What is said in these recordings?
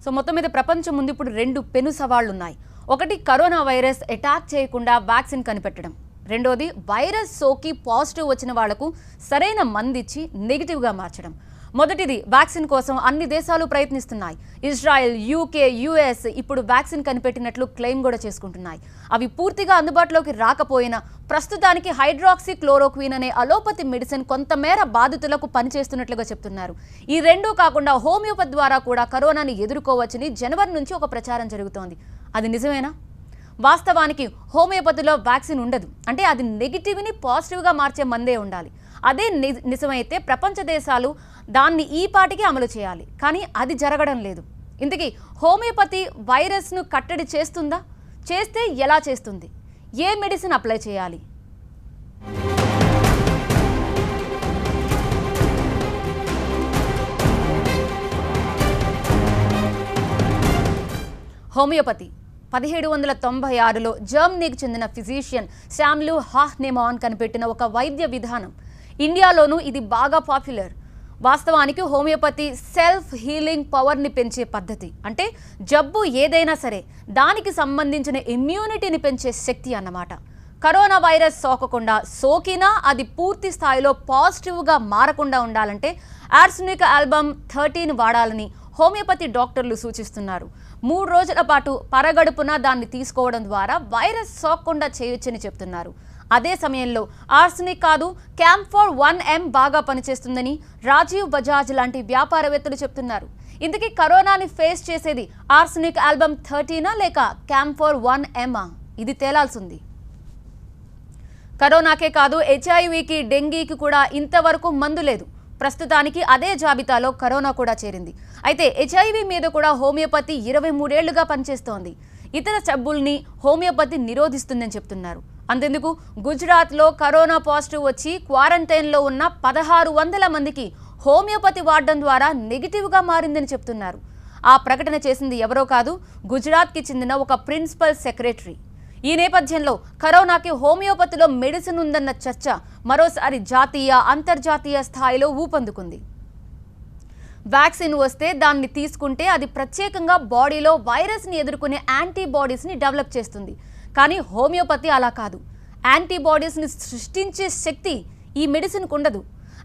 So మొత్తం మీద ప్రపంచం ముందు ఇప్పుడు రెండు పెను సవాళ్లు ఉన్నాయి. ఒకటి కరోనా వైరస్ అటాక్ చేయకుండా వ్యాక్సిన్ కనిపెట్టడం. రెండోది వైరస్ సోకి పాజిటివ్ వచ్చిన వాళ్లకు సరైన మందిచ్చి నెగిటివ్గా మార్చడం. మొదటిది వ్యాక్సిన్ కోసం అన్ని దేశాలు ప్రయత్నిస్తున్నాయి. ఇజ్రాయెల్, యూకే, యుఎస్ ఇప్పుడు వ్యాక్సిన్ కనిపెట్టినట్లు క్లెయిమ్ కూడా చేసుకుంటున్నాయి. అవి పూర్తిగా అందుబాటులోకి రాకపోయినా ప్రస్తుతానికి హైడ్రాక్సీ క్లోరోక్విన్ అనే అలోపతి మెడిసిన్ కొంతమేర బాధితులకు పనిచేస్తున్నట్లుగా చెప్తున్నారు. ఈ రెండూ కాకుండా హోమియోపతి ద్వారా కూడా కరోనాని ఎదుర్కోవచ్చని జనవరి నుంచి ఒక ప్రచారం జరుగుతోంది. అది నిజమేనా? వాస్తవానికి హోమియోపతిలో వ్యాక్సిన్ ఉండదు. అంటే అది నెగిటివ్ని పాజిటివ్గా మార్చే మందే ఉండాలి. అదే నిజమైతే ప్రపంచ దేశాలు దాన్ని ఈ పాటికి అమలు చేయాలి. కానీ అది జరగడం లేదు. ఇంతకీ హోమియోపతి వైరస్ను కట్టడి చేస్తుందా? చేస్తే ఎలా చేస్తుంది? ఏ మెడిసిన్ అప్లై చేయాలి? హోమియోపతి 1796లో జర్మనీకి చెందిన ఫిజిషియన్ శామ్లు హాహ్నెమాన్ కనిపెట్టిన ఒక వైద్య విధానం. ఇండియాలోనూ ఇది బాగా పాపులర్. వాస్తవానికి హోమియోపతి సెల్ఫ్ హీలింగ్ పవర్ని పెంచే పద్ధతి. అంటే జబ్బు ఏదైనా సరే దానికి సంబంధించిన ఇమ్యూనిటీని పెంచే శక్తి అన్నమాట. కరోనా వైరస్ సోకకుండా, సోకినా అది పూర్తి స్థాయిలో పాజిటివ్గా మారకుండా ఉండాలంటే ఆర్సెనిక్ ఆల్బమ్ 13 వాడాలని హోమియోపతి డాక్టర్లు సూచిస్తున్నారు. 3 రోజుల పాటు పరగడుపున దాన్ని తీసుకోవడం ద్వారా వైరస్ సోకకుండా చేయొచ్చని చెప్తున్నారు. అదే సమయంలో ఆర్సెనిక్ కాదు, క్యాంఫర్ 1M బాగా పనిచేస్తుందని రాజీవ్ బజాజ్ లాంటి వ్యాపారవేత్తలు చెప్తున్నారు. ఇందుకే కరోనాని ఫేస్ చేసేది ఆర్సెనిక్ ఆల్బమ్ 13 లేక క్యాంఫర్ 1M? ఇది తేలాల్సింది. కరోనాకే కాదు, హెచ్ఐవికి, డెంగీకి కూడా ఇంతవరకు మందు లేదు. ప్రస్తుతానికి అదే జాబితాలో కరోనా కూడా చేరింది. అయితే హెచ్ఐవి మీద కూడా హోమియోపతి 23 ఏళ్లుగా పనిచేస్తోంది. ఇతర జబ్బుల్ని హోమియోపతి నిరోధిస్తుందని చెప్తున్నారు. అంతెందుకు, గుజరాత్లో కరోనా పాజిటివ్ వచ్చి క్వారంటైన్లో ఉన్న 1600 మందికి హోమియోపతి వాడడం ద్వారా నెగిటివ్గా మారిందని చెప్తున్నారు. ఆ ప్రకటన చేసింది ఎవరో కాదు, గుజరాత్కి చెందిన ఒక ప్రిన్సిపల్ సెక్రటరీ. ఈ నేపథ్యంలో కరోనాకి హోమియోపతిలో మెడిసిన్ ఉందన్న చర్చ మరోసారి జాతీయ, అంతర్జాతీయ స్థాయిలో ఊపందుకుంది. వ్యాక్సిన్ వస్తే దాన్ని తీసుకుంటే అది ప్రత్యేకంగా బాడీలో వైరస్ని ఎదుర్కొనే యాంటీబాడీస్ని డెవలప్ చేస్తుంది. కానీ హోమియోపతి అలా కాదు. యాంటీబాడీస్ని సృష్టించే శక్తి ఈ మెడిసిన్కు ఉండదు.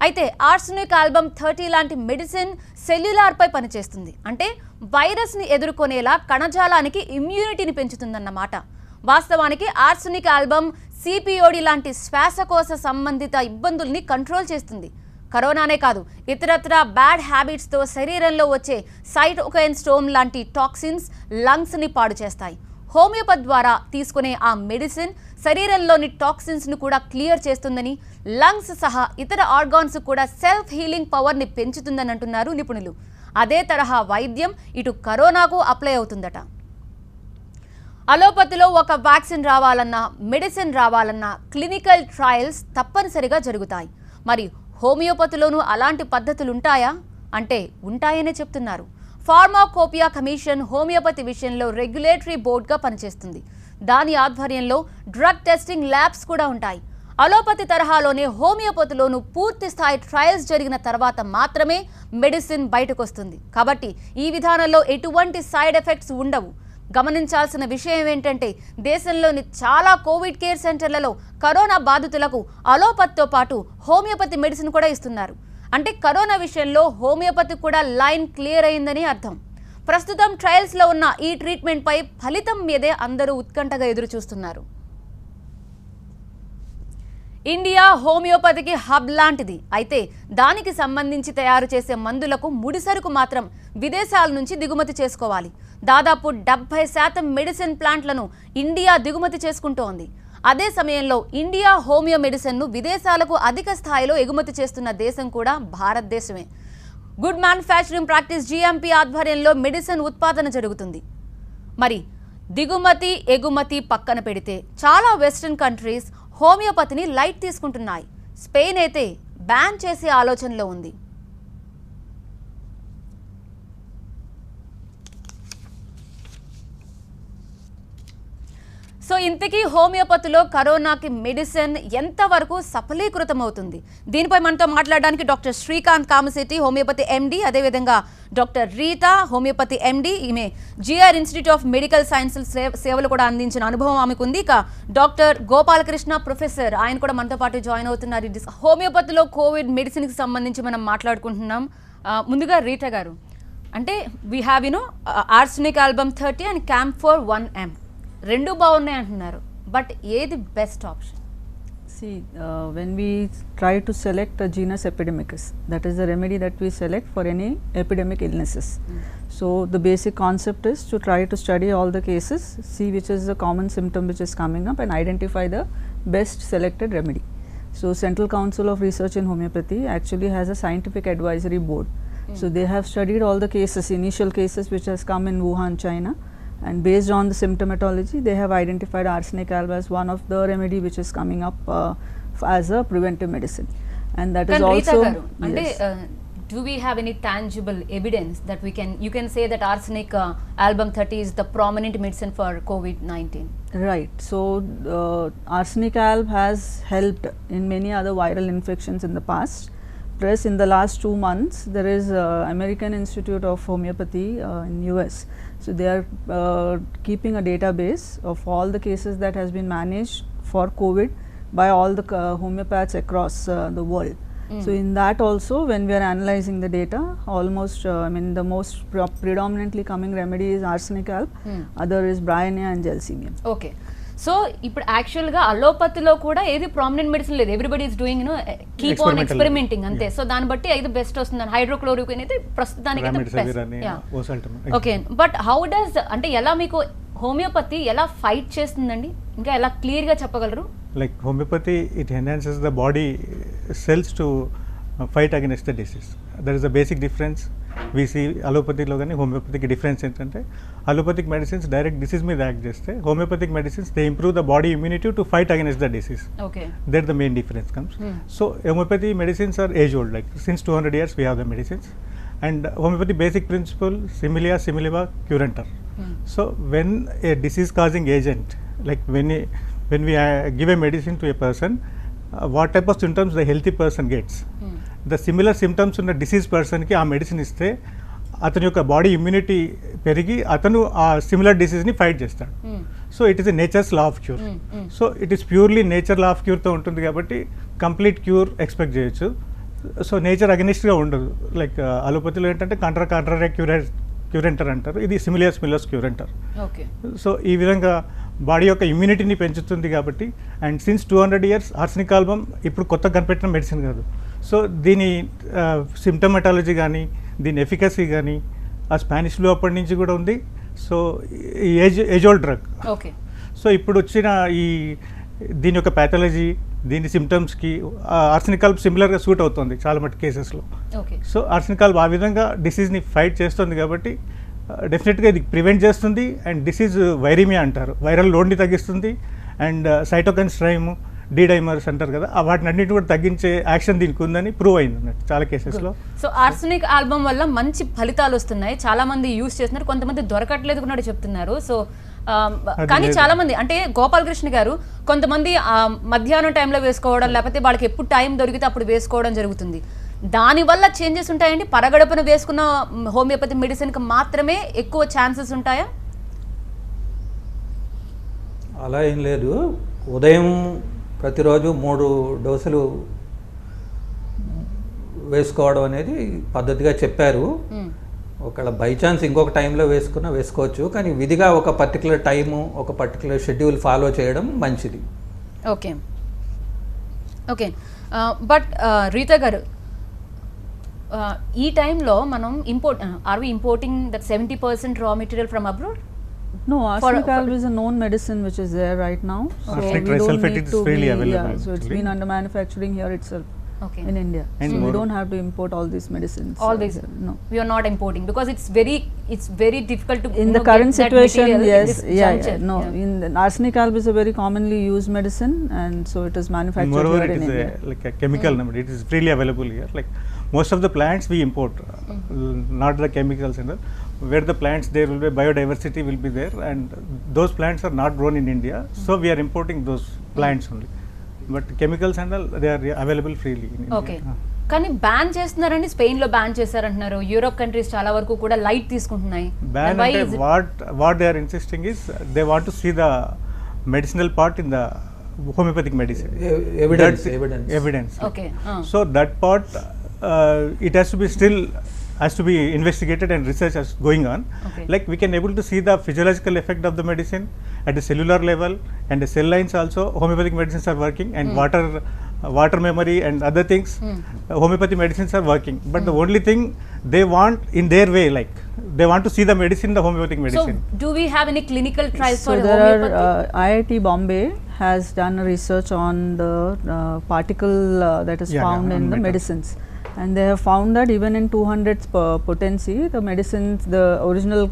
అయితే ఆర్సెనిక్ ఆల్బమ్ 30 లాంటి మెడిసిన్ సెల్యులార్పై పనిచేస్తుంది. అంటే వైరస్ని ఎదుర్కొనేలా కణజాలానికి ఇమ్యూనిటీని పెంచుతుందన్నమాట. వాస్తవానికి ఆర్సెనిక్ ఆల్బమ్ సిపిఓడి లాంటి శ్వాసకోశ సంబంధిత ఇబ్బందుల్ని కంట్రోల్ చేస్తుంది. కరోనానే కాదు, ఇతరత్ర బ్యాడ్ హ్యాబిట్స్తో శరీరంలో వచ్చే సైటోకైన్ స్టోమ్ లాంటి టాక్సిన్స్ లంగ్స్ని పాడు చేస్తాయి. హోమియోపతి ద్వారా తీసుకునే ఆ మెడిసిన్ శరీరంలోని టాక్సిన్స్ను కూడా క్లియర్ చేస్తుందని, లంగ్స్ సహా ఇతర ఆర్గాన్స్ కూడా సెల్ఫ్ హీలింగ్ పవర్ని పెంచుతుందని అంటున్నారు నిపుణులు. అదే తరహా వైద్యం ఇటు కరోనాకు అప్లై అవుతుందట. అలోపతిలో ఒక వ్యాక్సిన్ రావాలన్నా, మెడిసిన్ రావాలన్నా క్లినికల్ ట్రయల్స్ తప్పనిసరిగా జరుగుతాయి. మరి హోమియోపతిలోనూ అలాంటి పద్ధతులు ఉంటాయా అంటే ఉంటాయనే చెప్తున్నారు. ఫార్మాకోపియా కమిషన్ హోమియోపతి విషయంలో రెగ్యులేటరీ బోర్డుగా పనిచేస్తుంది. దాని ఆధ్వర్యంలో డ్రగ్ టెస్టింగ్ ల్యాబ్స్ కూడా ఉంటాయి. అలోపతి తరహాలోనే హోమియోపతిలోనూ పూర్తి స్థాయి ట్రయల్స్ జరిగిన తర్వాత మాత్రమే మెడిసిన్ బయటకు వస్తుంది. కాబట్టి ఈ విధానంలో ఎటువంటి సైడ్ ఎఫెక్ట్స్ ఉండవు. గమనించాల్సిన విషయం ఏంటంటే దేశంలోని చాలా కోవిడ్ కేర్ సెంటర్లలో కరోనా బాధితులకు అలోపతితో పాటు హోమియోపతి మెడిసిన్ కూడా ఇస్తున్నారు. అంటే కరోనా విషయంలో హోమియోపతి కూడా లైన్ క్లియర్ అయిందని అర్థం. ప్రస్తుతం ట్రయల్స్లో ఉన్న ఈ ట్రీట్మెంట్పై ఫలితం మీదే అందరూ ఉత్కంఠగా ఎదురు చూస్తున్నారు. ఇండియా హోమియోపతికి హబ్ లాంటిది. అయితే దానికి సంబంధించి తయారు చేసే మందులకు ముడిసరుకు మాత్రం విదేశాల నుంచి దిగుమతి చేసుకోవాలి. దాదాపు 70% మెడిసిన్ ప్లాంట్లను ఇండియా దిగుమతి చేసుకుంటోంది. అదే సమయంలో ఇండియా హోమియో మెడిసిన్ను విదేశాలకు అధిక స్థాయిలో ఎగుమతి చేస్తున్న దేశం కూడా భారతదేశమే. గుడ్ మ్యానుఫ్యాక్చరింగ్ ప్రాక్టీస్ GMP ఆధ్వర్యంలో మెడిసిన్ ఉత్పాదన జరుగుతుంది. మరి దిగుమతి, ఎగుమతి పక్కన పెడితే చాలా వెస్టర్న్ కంట్రీస్ హోమియోపతిని లైట్ తీసుకుంటున్నాయి. స్పెయిన్ అయితే బ్యాన్ చేసే ఆలోచనలో ఉంది. సో ఇంతకీ హోమియోపతిలో కరోనాకి మెడిసిన్ ఎంతవరకు సఫలీకృతం అవుతుంది? దీనిపై మనతో మాట్లాడడానికి doctor Srikanth Kamasetti, homeopathy MD, అదేవిధంగా డాక్టర్ రీతా, హోమియోపతి ఎండి. ఈమె GR institute of medical sciences సేవలు కూడా అందించిన అనుభవం ఆమెకు ఉంది. ఇక డాక్టర్ గోపాలకృష్ణ ప్రొఫెసర్, ఆయన కూడా మనతో పాటు జాయిన్ అవుతున్నారు. హోమియోపతిలో కోవిడ్ మెడిసిన్కి సంబంధించి మనం మాట్లాడుకుంటున్నాం. ముందుగా రీతా గారు, అంటే we have arsenic album 30 and Camphor 1M రెండు బాగున్నాయి అంటున్నారు, బట్ ఏది best option? See, when we try to select a genus epidemicus, that is the remedy that we select for any epidemic illnesses. So the basic concept is to try to study all the cases, see which is the common symptom which is coming up and identify the best selected remedy. So Central Council of Research in Homeopathy actually has a scientific advisory board. So they have studied all the cases, initial cases which has come in Wuhan, China, and based on the symptomatology they have identified arsenic alba as one of the remedy which is coming up as a preventive medicine, and that is also ante do we have any tangible evidence that you can say that arsenic album 30 is the prominent medicine for COVID-19? Right. So arsenic alb has helped in many other viral infections in the past. Plus in the last 2 months there is American Institute of Homeopathy in US. So they are keeping a database of all the cases that has been managed for COVID by all the homeopaths across the world. So in that also, when we are analyzing the data, almost the most predominantly coming remedy is arsenic alb, other is Bryonia and Gelsemium. Okay. So ఇప్పుడు యాక్చువల్గా అలోపతిలో కూడా ఏది prominent medicine లేదు, everybody is doing keep on experimenting అంతే. So దాన్ని బట్టి ఇది best వస్తుందని హైడ్రోక్లోరిక్విన్ అయితే ప్రస్తుతానికి అయితే best. Okay, but how does అంటే ఎలా మీకు హోమియోపతి ఎలా ఫైట్ చేస్తుందండి, ఇంకా ఎలా క్లియర్గా చెప్పగలరు? Like homeopathy it enhances the body cells to fight against the disease. That is the basic difference we see అలోపతిలో కానీ హోమియోపతికి డిఫరెన్స్ ఏంటంటే అలోపతిక్ మెడిసిన్స్ డైరెక్ట్ డిసీజ్ మీద యాక్ట్ చేస్తే homeopathic medicines they improve the body immunity to fight against the disease. That the main difference comes. So homeopathy medicines are age old, like since 200 years we have the medicines, and homeopathy basic principle similia similiva curanter. So when a disease causing agent, like when we give a medicine to a person, what type of symptoms the healthy person gets, the similar symptoms ఉన్న disease పర్సన్కి ఆ medicine ఇస్తే అతని యొక్క body immunity పెరిగి అతను ఆ similar డిసీజ్ని ఫైట్ చేస్తాడు. So it is a nature's law of cure. So it is purely nature law of క్యూర్తో ఉంటుంది కాబట్టి కంప్లీట్ క్యూర్ ఎక్స్పెక్ట్ చేయొచ్చు. సో నేచర్ అగెనిస్ట్గా ఉండదు. లైక్ అలోపతిలో ఏంటంటే కాంట్రారీ క్యూరెంటర్ అంటారు, ఇది సిమిలర్స్ క్యూరెంటర్. సో ఈ విధంగా బాడీ యొక్క ఇమ్యూనిటీని పెంచుతుంది కాబట్టి. And since 200 years arsenic album ఇప్పుడు కొత్త కనిపెట్టిన మెడిసిన్ కాదు. సో దీని సిమ్టమటాలజీ కానీ దీని ఎఫికసీ కానీ ఆ స్పానిష్ ఫ్లూ అప్పటి నుంచి కూడా ఉంది. సో ఈ ఏజ్ ఓల్డ్ డ్రగ్. సో ఇప్పుడు వచ్చిన దీని యొక్క ప్యాథాలజీ, దీని సిమ్టమ్స్కి ఆర్సెనిక్ ఆల్బమ్ సిమిలర్గా సూట్ అవుతుంది చాలా మటు కేసెస్లో. సో ఆర్సెనిక్ ఆల్బమ్ ఆ విధంగా డిసీజ్ని ఫైట్ చేస్తుంది కాబట్టి డెఫినెట్గా ఇది ప్రివెంట్ చేస్తుంది. అండ్ డిసీజ్ వైరీమియా అంటారు, వైరల్ లోడ్ని తగ్గిస్తుంది. అండ్ సైటోకైన్ స్ట్రైమ్, డైమర్స్ అంటారు కదా, వాటిని అన్నింటిని కూడా తగ్గించే యాక్షన్ దీనికి ఉందని ప్రూవ్ అయింది అన్నట్టు చాలా కేసెస్లో. సో ఆర్సెనిక్ ఆల్బమ్ వల్ల మంచి ఫలితాలు వస్తున్నాయి, చాలా మంది యూజ్ చేస్తున్నారు, కొంతమంది దొరకట్లేదు కూడా చెప్తున్నారు. సో కానీ చాలా మంది అంటే గోపాలకృష్ణ గారు, కొంతమంది మధ్యాహ్నం టైంలో వేసుకోవడం, లేకపోతే వాళ్ళకి ఎప్పుడు టైం దొరికితే అప్పుడు వేసుకోవడం జరుగుతుంది. దానివల్ల చేంజెస్ ఉంటాయండి? పరగడుపున వేసుకున్న హోమియోపతి మెడిసిన్కి మాత్రమే ఎక్కువ ఛాన్సెస్ ఉంటాయా? అలా ఏం లేదు. ఉదయం ప్రతిరోజు 3 డోసులు వేసుకోవడం అనేది పద్ధతిగా చెప్పారు. ఒకవేళ బై ఛాన్స్ ఇంకొక టైంలో వేసుకోవచ్చు, కానీ విధిగా ఒక పర్టికులర్ టైము, ఒక పర్టికులర్ షెడ్యూల్ ఫాలో చేయడం మంచిది. ఓకే ఓకే బట్ రీతా గారు, ఈ టైంలో మనం are we importing that 70% raw material from abroad? No, arsenic alb is a known medicine which is there right now. So arsenic trisulfate is freely available. So it's been under manufacturing here itself. In India. And so we don't have to import all these medicines. All these? No. We are not importing because it's very difficult to in the current situation. Yes, no. In the arsenic alb is a very commonly used medicine, and so it is manufactured moreover, here in India. Moreover, it is like a chemical number. It is freely available here. Like most of the plants we import, not the chemicals and all. where the plants there will be biodiversity will be there, and those plants are not grown in India, so we are importing those plants only. But chemicals and all, they are available freely in India. Okay, కానీ ban చేస్తున్నారండి. Spain లో ban చేశారంటున్నారు. Europe countries చాలా వరకు కూడా light తీసుకుంటున్నాయి. Ban Why ante is it- what they are insisting is they want to see the medicinal part in the homeopathic medicine. Evidence. Okay, So that part, it has to be still has to be investigated and research is going on. Okay. Like we can able to see the physiological effect of the medicine at the cellular level, and the cell lines also. Homeopathic medicines are working, and water memory and other things. Homeopathy medicines are working, but the only thing they want in their way, like they want to see the medicine, the homeopathic so medicine. Do we have any clinical trials So for there homeopathy? are IIT Bombay has done a research on the particle that is Yeah, found yeah, in on the metal. medicines, and they have found that even in 200 potency, the medicines, the original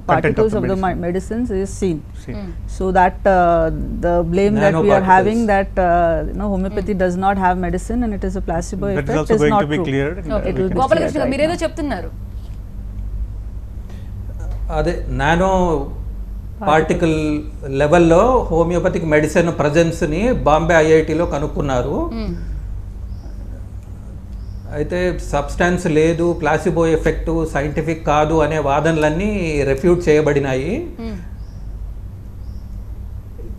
particles the of the medicine. medicines is seen. See. So that the blame that we are having Nanoparticles. that homeopathy does not have medicine and it is a placebo That is effect also is going not to be true. cleared. And okay, It will be Gopalakrishna గారు right మీరేదో now. చెప్తున్నారు. అదే nano particle లెవెల్లో homeopathic medicine ప్రజెన్స్ని Bombay ఐఐటిలో కనుక్కున్నారు. అయితే substance లేదు, placebo effect scientific కాదు అనే వాదనలన్నీ రెఫ్యూట్ చేయబడినాయి.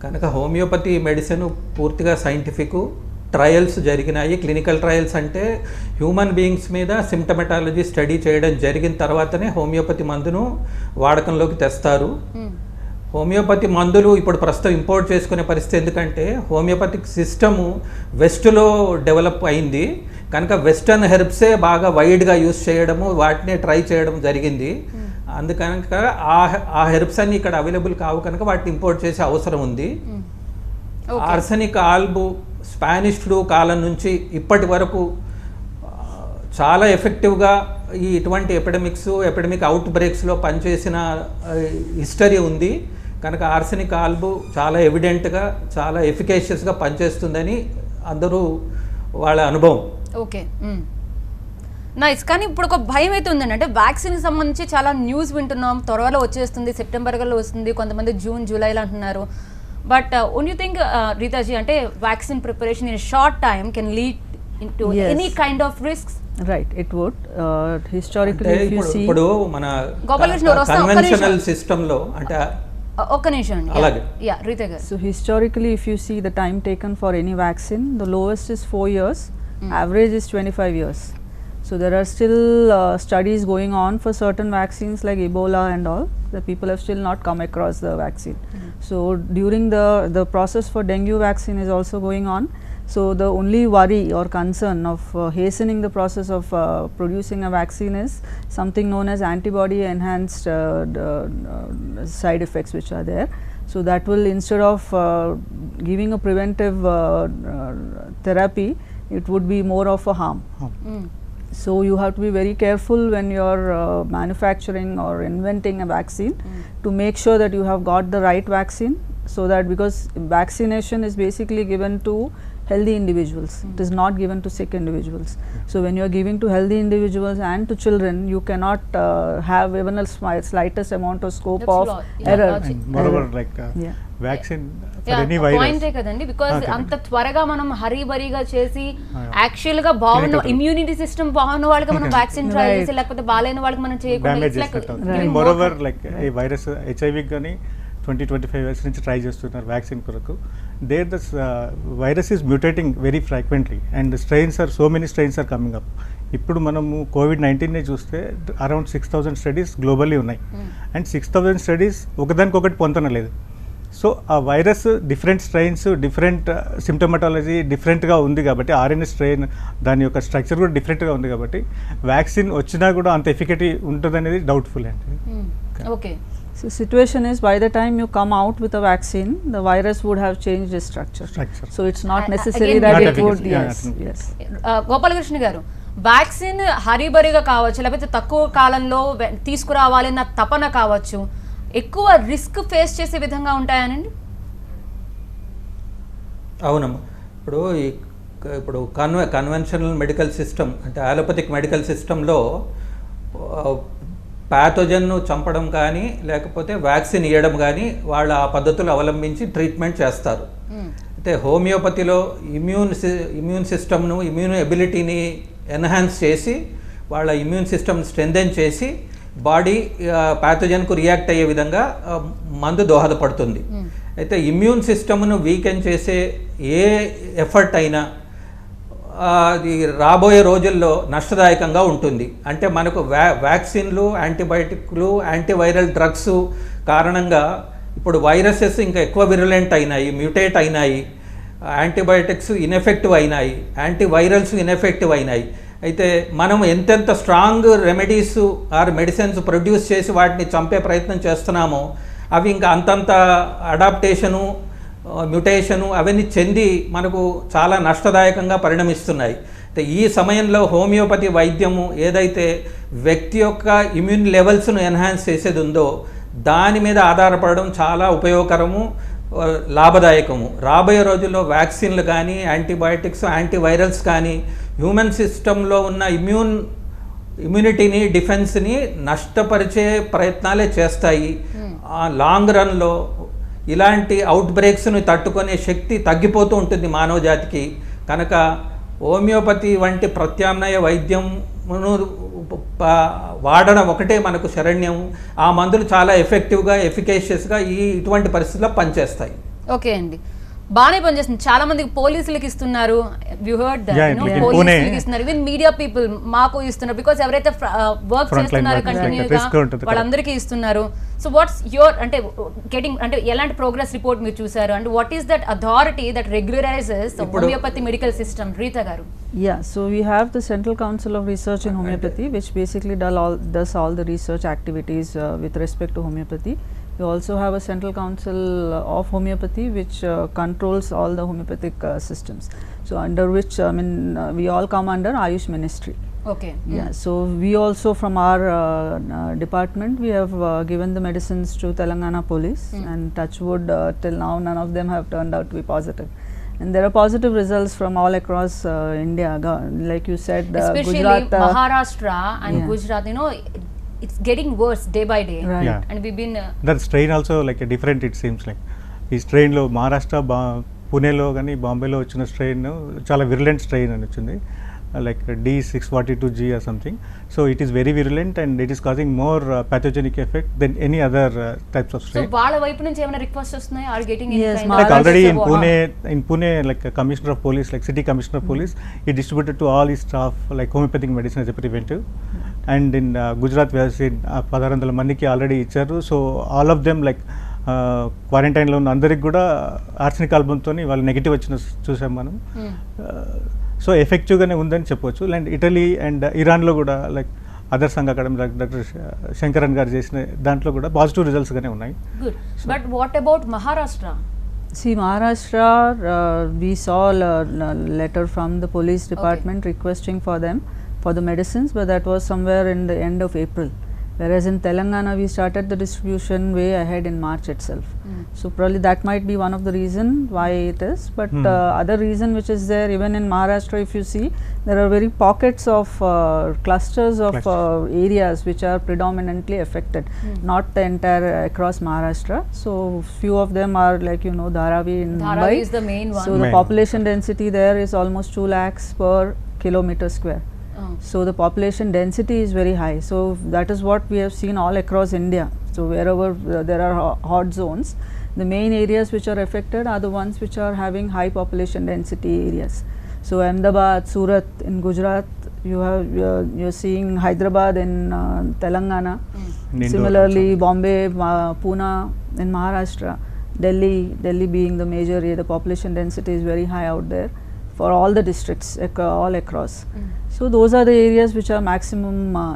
కనుక హోమియోపతి మెడిసిన్ పూర్తిగా సైంటిఫిక్. ట్రయల్స్ జరిగినాయి. క్లినికల్ ట్రయల్స్ అంటే హ్యూమన్ బీయింగ్స్ మీద సిమ్టమెటాలజీ స్టడీ చేయడం జరిగిన తర్వాతనే హోమియోపతి మందును వాడకంలోకి తెస్తారు. హోమియోపతి మందులు ఇప్పుడు ప్రస్తుతం ఇంపోర్ట్ చేసుకునే పరిస్థితి, ఎందుకంటే హోమియోపతిక్ సిస్టము వెస్ట్లో డెవలప్ అయింది కనుక వెస్టర్న్ హెర్బ్సే బాగా వైడ్గా యూస్ చేయడము, వాటినే ట్రై చేయడం జరిగింది. అందుకనుక ఆ హెర్బ్స్ అన్ని ఇక్కడ అవైలబుల్ కావు కనుక వాటిని ఇంపోర్ట్ చేసే అవసరం ఉంది. ఆర్సెనిక్ ఆల్బు స్పానిష్ ఫ్లూ కాలం నుంచి ఇప్పటి వరకు చాలా ఎఫెక్టివ్గా ఇటువంటి ఎపిడమిక్ అవుట్ బ్రేక్స్లో పనిచేసిన హిస్టరీ ఉంది కనుక ఆర్సెనిక్ ఆల్బు చాలా ఎవిడెంట్గా చాలా ఎఫికేషియస్గా పనిచేస్తుందని అందరూ వాళ్ళ అనుభవం. Okay, nice. కానీ ఇప్పుడు ఒక భయం అయితే ఉందండి. అంటే వ్యాక్సిన్కి సంబంధించి చాలా న్యూస్ వింటున్నాం. త్వరలో వచ్చేస్తుంది, సెప్టెంబర్లో వస్తుంది, కొంతమంది జూన్ జూలైలో అంటున్నారు. బట్ ఓన్ యూ థింక్ రీతాజీ, అంటే vaccine preparation in short time can lead into any kind of risks? Right, it would. Historically, if you see, ఇప్పుడు మన కన్వెన్షనల్ సిస్టంలో అంటే ఒక్క నిమిషం అండి. అలాగే. యా, రీతా గారు. so historically, if you see the time taken for any vaccine, the lowest is 4 years, average is 25 years. So there are still studies going on for certain vaccines like Ebola and all. The people have still not come across the vaccine. So during the process for dengue vaccine is also going on. So the only worry or concern of hastening the process of producing a vaccine is something known as antibody enhanced side effects which are there. So that will, instead of giving a preventive therapy, it would be more of a harm. So you have to be very careful when you are manufacturing or inventing a vaccine to make sure that you have got the right vaccine, so that, because vaccination is basically given to healthy individuals, it is not given to sick individuals. So when you are giving to healthy individuals and to children, you cannot have even a slightest amount of scope That's of law. Yeah, error. logic. And moreover, like Yeah. vaccine for any virus. పాయింటే కదండి, because Okay. అంత త్వరగా మనం హరీబరీగా చేసి actual గా బాగున్న Clinical. Immunity system బాగున్న వాళ్ళకి మనం వ్యాక్సిన్ ట్రై Right. చేసి, లేకపోతే బాగాలేని వాళ్ళకి మనం చేయకుండా డ్యామేజ్ it's like చేసినట్టు giving and more moreover like ఈ వైరస్ హెచ్ఐవి కానీ 20-25 ఇయర్స్ నుంచి ట్రై చేస్తున్నారు వ్యాక్సిన్ కొరకు. There the virus is mutating very frequently and strains are so many strains are coming up. ఇప్పుడు మనము కోవిడ్-19నే చూస్తే అరౌండ్ 6,000 స్టడీస్ గ్లోబల్లీ ఉన్నాయి అండ్ 6,000 స్టడీస్ ఒకదానికొకటి పొందనలేదు. సో ఆ virus different strains, different symptomatology డిఫరెంట్గా ఉంది కాబట్టి, ఆర్ఎన్ఏ స్ట్రెయిన్ దాని యొక్క స్ట్రక్చర్ కూడా డిఫరెంట్గా ఉంది కాబట్టి వ్యాక్సిన్ వచ్చినా కూడా అంత ఎఫికటీ ఉంటుందనేది డౌట్ఫుల్ అండి. Okay. So situation is, by the time you come out with a vaccine, the virus would have changed its structure. Structure. So it's not necessary Again, that Not it would, efficacy. Yeah, yes, yeah. yes. Gopalakrishna గారు, vaccine హరీబరీగా కావచ్చు, లేకపోతే తక్కువ కాలంలో తీసుకురావాలన్న తపన కావచ్చు, ఎక్కువ risk face చేసే విధంగా ఉంటాయనండి? అవునమ్మా. ఇప్పుడు కన్వెన్షనల్ మెడికల్ సిస్టమ్ అంటే అలోపతిక్ మెడికల్ సిస్టంలో ప్యాథోజన్ను చంపడం కానీ లేకపోతే వ్యాక్సిన్ ఇవ్వడం కానీ వాళ్ళ ఆ పద్ధతులు అవలంబించి ట్రీట్మెంట్ చేస్తారు. అయితే హోమియోపతిలో ఇమ్యూన్ సిస్టమ్ను, ఇమ్యూన్ ఎబిలిటీని ఎన్హాన్స్ చేసి వాళ్ళ ఇమ్యూన్ సిస్టమ్ స్ట్రెంథెన్ చేసి బాడీ ప్యాథోజన్కు రియాక్ట్ అయ్యే విధంగా మందు దోహదపడుతుంది. అయితే ఇమ్యూన్ సిస్టమ్ను వీకెన్ చేసే ఏ ఎఫర్ట్ అయినా అది రాబోయే రోజుల్లో నష్టదాయకంగా ఉంటుంది. అంటే మనకు వ్యాక్సిన్లు, యాంటీబయాటిక్లు, యాంటీవైరల్ డ్రగ్స్ కారణంగా ఇప్పుడు వైరసెస్ ఇంకా ఎక్కువ విరులెంట్ అయినాయి, మ్యూటేట్ అయినాయి, యాంటీబయాటిక్స్ ఇన్ఎఫెక్టివ్ అయినాయి, యాంటీవైరల్స్ ఇన్ఎఫెక్టివ్ అయినాయి. అయితే మనం ఎంతెంత strong remedies or medicines produce చేసి వాటిని చంపే ప్రయత్నం చేస్తున్నామో అవి ఇంకా అంతంత అడాప్టేషను, మ్యుటేషను అవన్నీ చెంది మనకు చాలా నష్టదాయకంగా పరిణమిస్తున్నాయి. ఈ సమయంలో హోమియోపతి వైద్యము ఏదైతే వ్యక్తి యొక్క ఇమ్యూన్ లెవెల్స్ను ఎన్హాన్స్ చేసేది ఉందో దాని మీద ఆధారపడడం చాలా ఉపయోగకరము, లాభదాయకము. రాబోయే రోజుల్లో వ్యాక్సిన్లు కానీ, యాంటీబయాటిక్స్, యాంటీవైరల్స్ కానీ హ్యూమన్ సిస్టంలో ఉన్న ఇమ్యూనిటీని, డిఫెన్స్ని నష్టపరిచే ప్రయత్నాలే చేస్తాయి. లాంగ్ రన్లో ఇలాంటి అవుట్ బ్రేక్స్ని తట్టుకునే శక్తి తగ్గిపోతూ ఉంటుంది మానవ జాతికి. కనుక హోమియోపతి వంటి ప్రత్యామ్నాయ వైద్యమును వాడడం ఒకటే మనకు శరణ్యం. ఆ మందులు చాలా ఎఫెక్టివ్గా, ఎఫికేషియస్గా ఇటువంటి పరిస్థితుల్లో పనిచేస్తాయి. ఓకే అండి, బాగానే పనిచేస్తుంది. చాలా మందికి పోలీసులకు ఇస్తున్నారు, యు హర్డ్ దట్, పోలీసులకు ఇస్తున్నారు, ఈవెన్ మీడియా పీపుల్ మాకు ఇస్తున్నారు. బికాస్ ఎవరైతే వర్క్ చేస్తున్నారు కంటిన్యూగా వాళ్ళందరికీ ఇస్తున్నారు. సో వాట్స్ యువర్ అంటే గెటింగ్ అంటే ఎలాంటి ప్రోగ్రెస్ రిపోర్ట్ మీరు చూసారు, and what is that authority that regularizes homoeopathy medical system? Rita garu. Yeah, so we have the Central Council of Research in Homeopathy, which basically does all the research activities with respect to homeopathy. We also have a Central Council of Homeopathy, which controls all the homeopathic systems. So under which we all come under Ayush Ministry. Okay. Yeah. So we also from our department we have given the medicines to Telangana Police, and touch wood till now none of them have turned out to be positive. And there are positive results from all across India, like you said, especially Gujarat, Maharashtra and Gujarat. You know, it's getting worse day by day. Right. Yeah. And we've been that strain also like a different, it seems like ఈ స్ట్రెయిన్లో మహారాష్ట్ర, పూణేలో కానీ బాంబేలో వచ్చిన strain చాలా virulent strain అని వచ్చింది, like D642G or something. So it is very virulent and it is causing more pathogenic effect than any other types of strain. So వాళ్ళ వైపు నుంచి ఏమైనా రిక్వెస్ట్ వస్తున్నాయి? Are getting any Yes, kind like of already support? in Pune like a commissioner of police, like city commissioner of police, he distributed to all his staff like homeopathic medicine as a preventive. And in Gujarat we have seen 1600 మందికి already ఇచ్చారు. So all of them like క్వారంటైన్లో ఉన్న అందరికి కూడా arsenic ఆల్బమ్తో వాళ్ళు negative వచ్చిన చూసాం మనం. సో ఎఫెక్టివ్గానే ఉందని చెప్పవచ్చు. అండ్ ఇటలీ అండ్ ఇరాన్లో కూడా లైక్ అదర్ సంఘ అకాడమీ డాక్టర్ శంకరన్ గారు చేసిన దాంట్లో కూడా పాజిటివ్ రిజల్ట్స్గానే ఉన్నాయి. Good. But what about Maharashtra? See, Maharashtra, we saw a letter from the police department requesting for them for the medicines, but that was somewhere in the end of April. Whereas in Telangana, we started the distribution way ahead in March itself. So probably that might be one of the reason why it is. But other reason which is there, even in Maharashtra, if you see, there are very pockets of clusters of areas which are predominantly affected, not the entire across Maharashtra. So few of them are like, you know, Dharavi in Dharavi Mumbai. is the main one. So the population density there is almost 2 lakhs per kilometer square. So the population density is very high. So that is what we have seen all across India. So wherever there are hot zones, the main areas which are affected are the ones which are having high population density areas. So Ahmedabad, Surat in Gujarat, you're seeing Hyderabad in Telangana. Similarly, Bombay, Pune in Maharashtra, Delhi being the major area, the population density is very high out there for all the districts all across. So those are the areas which are maximum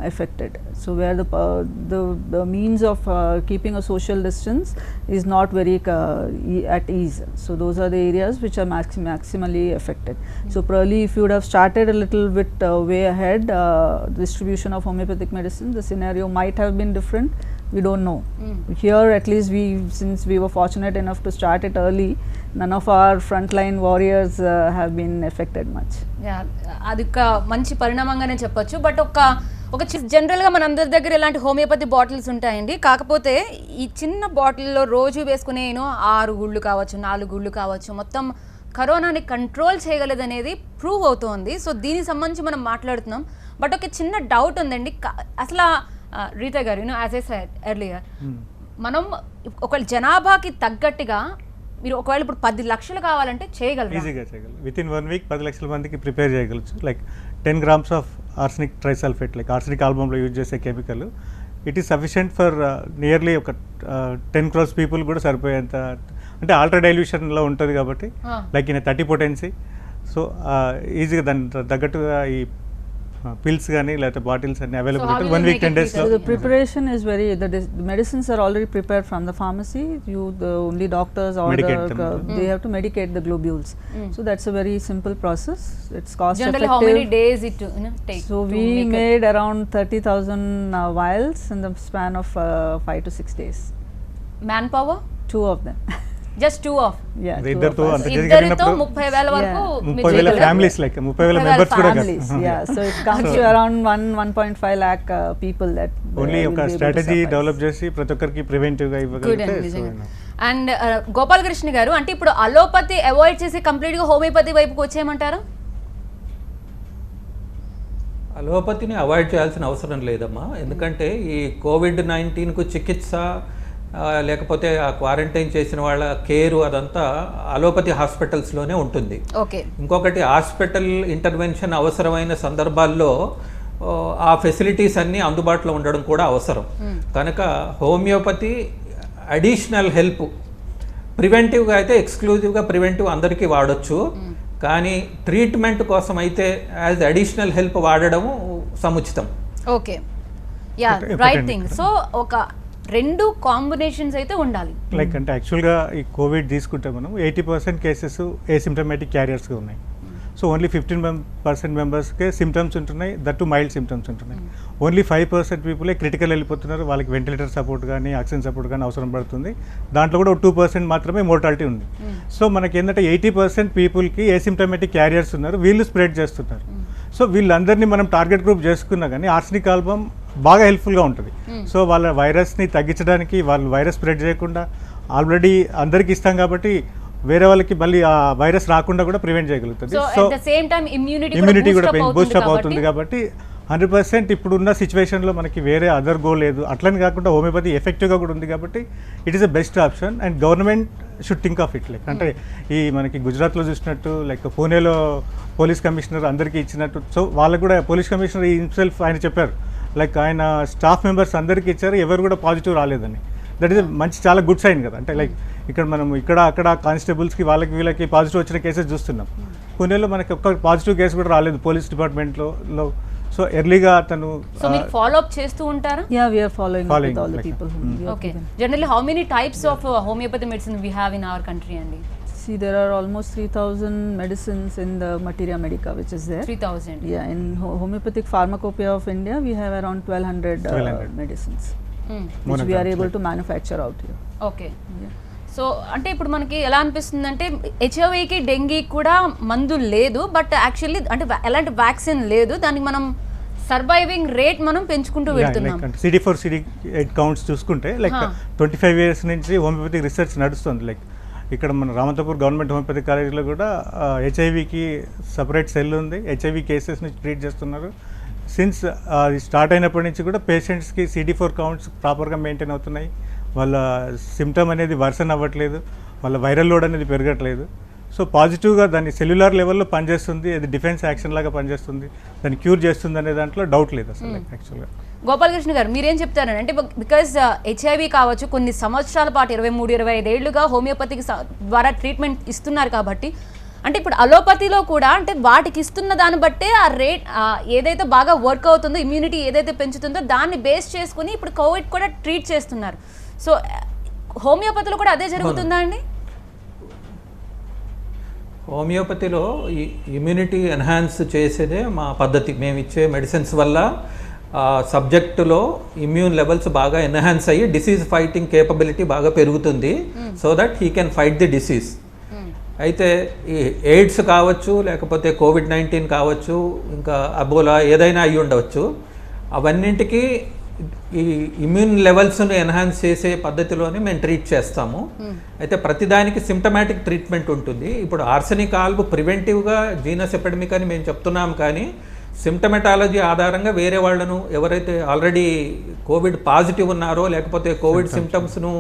affected. So where the means of keeping a social distance is not very at ease. So those are the areas which are maximally affected. So probably if you would have started a little bit way ahead distribution of homeopathic medicine, the scenario might have been different. We don't know. Here at least since we were fortunate enough to start it early, none of our frontline warriors have been affected much. అది ఒక మంచి పరిణామంగానే చెప్పొచ్చు. But ఒక ఒక జనరల్గా మన అందరి దగ్గర ఇలాంటి హోమియోపతి బాటిల్స్ ఉంటాయండి. కాకపోతే ఈ చిన్న బాటిల్లో రోజు వేసుకునే 6 గుళ్ళు కావచ్చు, 4 గుళ్ళు కావచ్చు, మొత్తం కరోనాని కంట్రోల్ చేయగలదనేది ప్రూవ్ అవుతోంది. సో దీనికి సంబంధించి మనం మాట్లాడుతున్నాం. బట్ ఒక చిన్న డౌట్ ఉందండి. అసలు రీతా గారు, యాజ్ ఐ సెడ్ ఎర్లియర్, మనం ఒక జనాభాకి తగ్గట్టుగా మీరు ఒకవేళ ఇప్పుడు 10 లక్షలు కావాలంటే చేయగలరు, ఈజీగా చేయగలరు. విత్ ఇన్ 1 వీక్ 10 లక్షల మందికి ప్రిపేర్ చేయగలచ్చు. Like 10 grams of arsenic trisulphate, like arsenic ఆల్బమ్లో యూజ్ చేసే chemical, it is sufficient for nearly ఒక 10 crores పీపుల్ కూడా సరిపోయేంత. అంటే ఆల్ట్రా డైల్యూషన్లో ఉంటుంది కాబట్టి లైక్ ఇన్ 30 potency. సో ఈజీగా దాని తగ్గట్టుగా ఈ పిల్స్ కానీ లేకపోతే బాటిల్స్ అన్ని అవైలబుల్ ఉంటుంది 1 week 10 days. So the preparation is very, the medicines are already prepared from the pharmacy. The only doctors or they have to medicate the globules. So that's a very simple process. It's cost Generally, effective. how many days it take? So we made around 30,000 vials in the span of 5 to 6 days. Manpower? 2 of them. Just 2 of? Yeah, 2 ఇద్దరితో of us. అంత ఇద్దరితో 30,000 వరకు 30,000 families, like 30,000 members కూడా families. Yeah, so it comes to around 1.5 lakh people that only will ఒక be able to strategy suffice. Develop చేసి ప్రతి ఒక్కరికి ప్రివెంటివ్గా ఇవ్వగలిగితే. అండ్ గోపాలకృష్ణ గారు, అంటే ఇప్పుడు అలోపతి అవాయిడ్ చేసి కంప్లీట్గా హోమియోపతి వైపుకి వచ్చేయమంటారా? అలోపతిని అవాయిడ్ చేయాల్సిన అవసరం లేదమ్మా. ఎందుకంటే ఈ COVID-19కు చికిత్స లేకపోతే ఆ క్వారంటైన్ చేసిన వాళ్ళ కేరు అదంతా అలోపతి హాస్పిటల్స్లోనే ఉంటుంది. ఓకే. ఇంకొకటి, హాస్పిటల్ ఇంటర్వెన్షన్ అవసరమైన సందర్భాల్లో ఆ ఫెసిలిటీస్ అన్నీ అందుబాటులో ఉండడం కూడా అవసరం. కనుక హోమియోపతి అడిషనల్ హెల్ప్, ప్రివెంటివ్గా అయితే ఎక్స్క్లూజివ్గా ప్రివెంటివ్ అందరికీ వాడచ్చు, కానీ ట్రీట్మెంట్ కోసం అయితే యాజ్ అడిషనల్ హెల్ప్ వాడడము సముచితం. Okay, yeah, right thing. So ఒక 2 కాంబినేషన్స్ అయితే ఉండాలి. లైక్ అంటే యాక్చువల్గా ఈ కోవిడ్ తీసుకుంటే మనం 80% కేసెస్ ఏసిమ్టమాటిక్ క్యారియర్స్గా ఉన్నాయి. సో ఓన్లీ 15% మెంబర్స్కే సిమ్టమ్స్ ఉంటున్నాయి, దట్ టు మైల్డ్ సిమ్టమ్స్ ఉంటున్నాయి. ఓన్లీ 5% పీపులే క్రిటికల్ వెళ్ళిపోతున్నారు, వాళ్ళకి వెంటిలేటర్ సపోర్ట్ కానీ ఆక్సిజన్ సపోర్ట్ కానీ అవసరం పడుతుంది. దాంట్లో కూడా 2% మాత్రమే మోర్టాలిటీ ఉంది. సో మనకి ఏంటంటే 80% పీపుల్కి ఏసిమ్టమాటిక్ క్యారియర్స్ ఉన్నారు, వీళ్ళు స్ప్రెడ్ చేస్తున్నారు. సో వీళ్ళందరినీ మనం టార్గెట్ గ్రూప్ చేసుకున్నా కానీ ఆర్సనిక్ ఆల్బమ్ బాగా హెల్ప్ఫుల్గా ఉంటుంది. సో వాళ్ళ వైరస్ని తగ్గించడానికి, వాళ్ళు వైరస్ స్ప్రెడ్ చేయకుండా ఆల్రెడీ అందరికి ఇస్తాం కాబట్టి వేరే వాళ్ళకి మళ్ళీ ఆ వైరస్ రాకుండా కూడా ప్రివెంట్ చేయగలుగుతుంది. సో ఇమ్యూనిటీ కూడా బూస్టప్ అవుతుంది కాబట్టి 100% ఇప్పుడున్న సిచ్యువేషన్లో మనకి వేరే అదర్ గో లేదు. అట్లని కాకుండా హోమియోపతి ఎఫెక్టివ్గా కూడా ఉంది కాబట్టి it is a best option. And government should think of it. Like అంటే ఈ మనకి గుజరాత్లో చూసినట్టు, లైక్ పూణేలో పోలీస్ కమిషనర్ అందరికీ ఇచ్చినట్టు, సో వాళ్ళకు కూడా పోలీస్ కమిషనర్ హిమ్సెల్ఫ్ ఆయన చెప్పారు, లైక్ ఆయన స్టాఫ్ మెంబర్స్ అందరికీ ఇచ్చారు, ఎవరు కూడా పాజిటివ్ రాలేదని. దట్ ఈస్ మంచి, చాలా గుడ్ సైన్ కదా. అంటే లైక్ ఇక్కడ మనం ఇక్కడ అక్కడ కానిస్టేబుల్స్కి వాళ్ళకి వీళ్ళకి పాజిటివ్ వచ్చిన కేసెస్ చూస్తున్నాం. పూణేలో మనకి ఒక్క పాజిటివ్ కేసు కూడా రాలేదు పోలీస్ డిపార్ట్మెంట్లో. సో ఎర్లీగా తను ఫాలో అప్ చేస్తూ ఉంటారా? Yeah, we are following up with all the people whom we have Okay. given. Generally, how many types of homeopathy medicine we have in our country, Andy? See, there are almost 3,000 medicines in the Materia Medica, which is there. 3,000. Yeah, in Homeopathic Pharmacopoeia of India, we have around 1,200 medicines, which we are able to manufacture out here. Okay. Yeah. So అంటే ఇప్పుడు మనకి ఎలా అనిపిస్తుంది అంటే హెచ్ఐవికి డెంగీకి కూడా మందు లేదు, but actually అంటే ఎలాంటి వ్యాక్సిన్ లేదు, దానికి మనం సర్వైవింగ్ రేట్ మనం పెంచుకుంటూ వెళ్తున్నాం. CD4 CD8 కౌంట్స్ చూసుకుంటే లైక్ 25 years నుంచి హోమియోపతిక్ రీసెర్చ్ నడుస్తుంది. లైక్ ఇక్కడ మన రామంతపూర్ గవర్నమెంట్ హోమియోపతి కాలేజీలో కూడా హెచ్ఐవికి సపరేట్ సెల్ ఉంది, హెచ్ఐవి కేసెస్ నుంచి ట్రీట్ చేస్తున్నారు. సిన్స్ అది స్టార్ట్ అయినప్పటి నుంచి కూడా పేషెంట్స్కి CD4 కౌంట్స్ ప్రాపర్గా మెయింటైన్ అవుతున్నాయి, వాళ్ళ సిమ్టమ్ అనేది వర్సన్ అవ్వట్లేదు, వాళ్ళ వైరల్ లోడ్ అనేది పెరగట్లేదు. సో పాజిటివ్గా దాన్ని సెల్యులార్ లెవెల్లో పనిచేస్తుంది, అది డిఫెన్స్ యాక్షన్ లాగా పనిచేస్తుంది, దాన్ని క్యూర్ చేస్తుంది అనే దాంట్లో డౌట్ లేదు అసలు యాక్చువల్గా. గోపాలకృష్ణ గారు మీరేం చెప్తారండి? అంటే బికాజ్ హెచ్ఐవి కావచ్చు కొన్ని సంవత్సరాల పాటు 23-25 ఏళ్లుగా హోమియోపతికి ద్వారా ట్రీట్మెంట్ ఇస్తున్నారు కాబట్టి, అంటే ఇప్పుడు అలోపతిలో కూడా అంటే వాటికి ఇస్తున్న దాన్ని బట్టే ఆ రేట్ ఏదైతే బాగా వర్క్ అవుతుందో, ఇమ్యూనిటీ ఏదైతే పెంచుతుందో దాన్ని బేస్ చేసుకుని ఇప్పుడు కోవిడ్ కూడా ట్రీట్ చేస్తున్నారు. సో హోమియోపతిలో కూడా అదే జరుగుతుందా అండి? హోమియోపతిలో ఈ ఇమ్యూనిటీ ఎన్హాన్స్ చేసేదే మా పద్ధతి. మేము ఇచ్చే మెడిసిన్స్ వల్ల సబ్జెక్టులో ఇమ్యూన్ లెవెల్స్ బాగా ఎన్హాన్స్ అయ్యి డిసీజ్ ఫైటింగ్ కేపబిలిటీ బాగా పెరుగుతుంది, so that he can fight the disease. అయితే ఈ ఎయిడ్స్ కావచ్చు, లేకపోతే COVID-19 కావచ్చు, ఇంకా అబోలా ఏదైనా అయ్యి ఉండవచ్చు, అవన్నింటికి ఈ ఇమ్యూన్ లెవెల్స్ను ఎన్హాన్స్ చేసే పద్ధతిలోనే మేము ట్రీట్ చేస్తాము. అయితే ప్రతిదానికి సిమ్టమాటిక్ ట్రీట్మెంట్ ఉంటుంది. ఇప్పుడు ఆర్సెనిక్ ఆల్బ్ ప్రివెంటివ్గా జీనస్ ఎపిడమిక్ అని మేము చెప్తున్నాం, కానీ సిమ్టమెటాలజీ ఆధారంగా వేరే వాళ్ళను ఎవరైతే ఆల్రెడీ కోవిడ్ పాజిటివ్ ఉన్నారో లేకపోతే కోవిడ్ సిమ్టమ్స్ను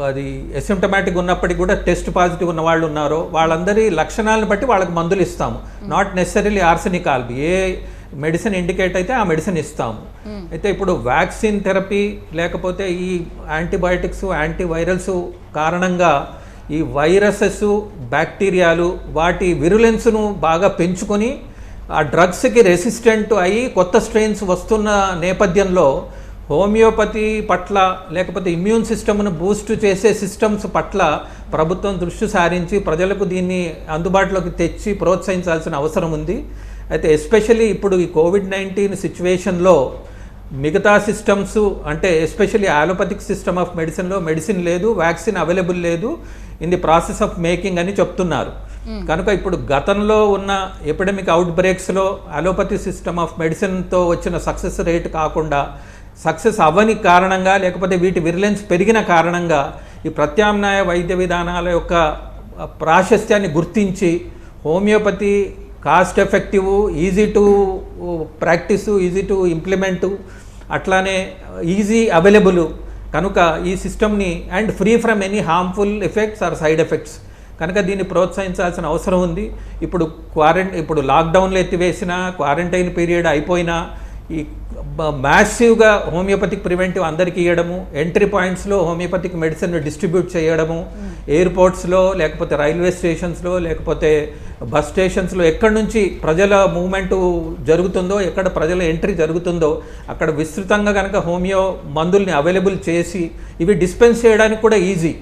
అది అసిమ్టమాటిక్ ఉన్నప్పటికీ కూడా టెస్ట్ పాజిటివ్ ఉన్న వాళ్ళు ఉన్నారో వాళ్ళందరి లక్షణాలను బట్టి వాళ్ళకి మందులు ఇస్తాము. Not necessarily arsenic ఆల్బ్, A medicine indicate అయితే ఆ మెడిసిన్ ఇస్తాము. అయితే ఇప్పుడు వ్యాక్సిన్ థెరపీ లేకపోతే ఈ యాంటీబయాటిక్స్ యాంటీవైరల్స్ కారణంగా ఈ వైరసెస్ బ్యాక్టీరియాలు వాటి విరులెన్స్ను బాగా పెంచుకొని ఆ డ్రగ్స్కి రెసిస్టెంట్ అయ్యి కొత్త స్ట్రెయిన్స్ వస్తున్న నేపథ్యంలో హోమియోపతి పట్ల లేకపోతే ఇమ్యూన్ సిస్టమ్ను బూస్ట్ చేసే సిస్టమ్స్ పట్ల ప్రభుత్వం దృష్టి సారించి ప్రజలకు దీన్ని అందుబాటులోకి తెచ్చి ప్రోత్సహించాల్సిన అవసరం ఉంది. అయితే ఎస్పెషల్లీ ఇప్పుడు ఈ కోవిడ్-19 సిచ్యువేషన్లో మిగతా సిస్టమ్స్ అంటే ఎస్పెషల్లీ ఆలోపతిక్ సిస్టమ్ ఆఫ్ మెడిసిన్లో మెడిసిన్ లేదు, వ్యాక్సిన్ అవైలబుల్ లేదు, in the process of making అని చెప్తున్నారు. కనుక ఇప్పుడు గతంలో ఉన్న ఎపిడమిక్ అవుట్ బ్రేక్స్లో అలోపతి సిస్టమ్ ఆఫ్ మెడిసిన్తో వచ్చిన సక్సెస్ రేట్ కాకుండా సక్సెస్ అవ్వని కారణంగా లేకపోతే వీటి విరిలెన్స్ పెరిగిన కారణంగా ఈ ప్రత్యామ్నాయ వైద్య విధానాల యొక్క ప్రాశస్త్యాన్ని గుర్తించి homoeopathy cost effective, easy to practice, easy to implement, అట్లానే ఈజీ అవైలబుల్ కనుక ఈ సిస్టమ్ని and free from any harmful effects or side effects కనుక దీన్ని ప్రోత్సహించాల్సిన అవసరం ఉంది. ఇప్పుడు లాక్డౌన్లు ఎత్తివేసిన క్వారంటైన్ పీరియడ్ అయిపోయినా ఈ మ్యాసివ్గా హోమియోపతిక్ ప్రివెంటివ్ అందరికీ ఇవ్వడము, ఎంట్రీ పాయింట్స్లో హోమియోపతిక్ మెడిసిన్ డిస్ట్రిబ్యూట్ చేయడము, ఎయిర్పోర్ట్స్లో లేకపోతే రైల్వే స్టేషన్స్లో లేకపోతే బస్ స్టేషన్స్లో ఎక్కడి నుంచి ప్రజల మూవ్మెంటు జరుగుతుందో ఎక్కడ ప్రజల ఎంట్రీ జరుగుతుందో అక్కడ విస్తృతంగా కనుక హోమియో మందుల్ని అవైలబుల్ చేసి ఇవి డిస్పెన్స్ చేయడానికి కూడా ఈజీ,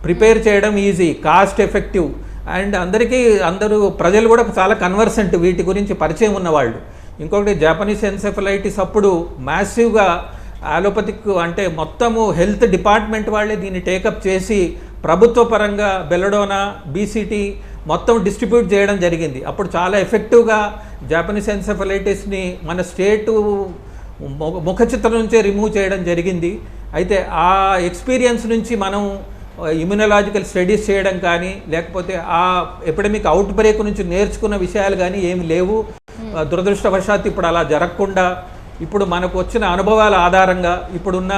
ప్రిపేర్ చేయడం ఈజీ, కాస్ట్ ఎఫెక్టివ్ అండ్ అందరూ ప్రజలు కూడా చాలా కన్వర్సెంట్ వీటి గురించి పరిచయం ఉన్నవాళ్ళు. ఇంకొకటి జాపనీస్ ఎన్సెఫలైటిస్ అప్పుడు మ్యాసివ్గా ఆలోపతిక్ అంటే మొత్తము హెల్త్ డిపార్ట్మెంట్ వాళ్ళే దీన్ని టేకప్ చేసి ప్రభుత్వ పరంగా బెల్లడోనా, బీసీటీ మొత్తం డిస్ట్రిబ్యూట్ చేయడం జరిగింది. అప్పుడు చాలా ఎఫెక్టివ్గా జాపనీస్ ఎన్సెఫలైటిస్ని మన స్టేటు ముఖ చిత్రం నుంచే రిమూవ్ చేయడం జరిగింది. అయితే ఆ ఎక్స్పీరియన్స్ నుంచి మనం ఇమ్యునలాజికల్ స్టడీస్ చేయడం కానీ లేకపోతే ఆ ఎపిడమిక్ అవుట్ బ్రేక్ నుంచి నేర్చుకున్న విషయాలు కానీ ఏమి లేవు. దురదృష్టవశాత్తు ఇప్పుడు అలా జరగకుండా ఇప్పుడు మనకు వచ్చిన అనుభవాల ఆధారంగా ఇప్పుడున్న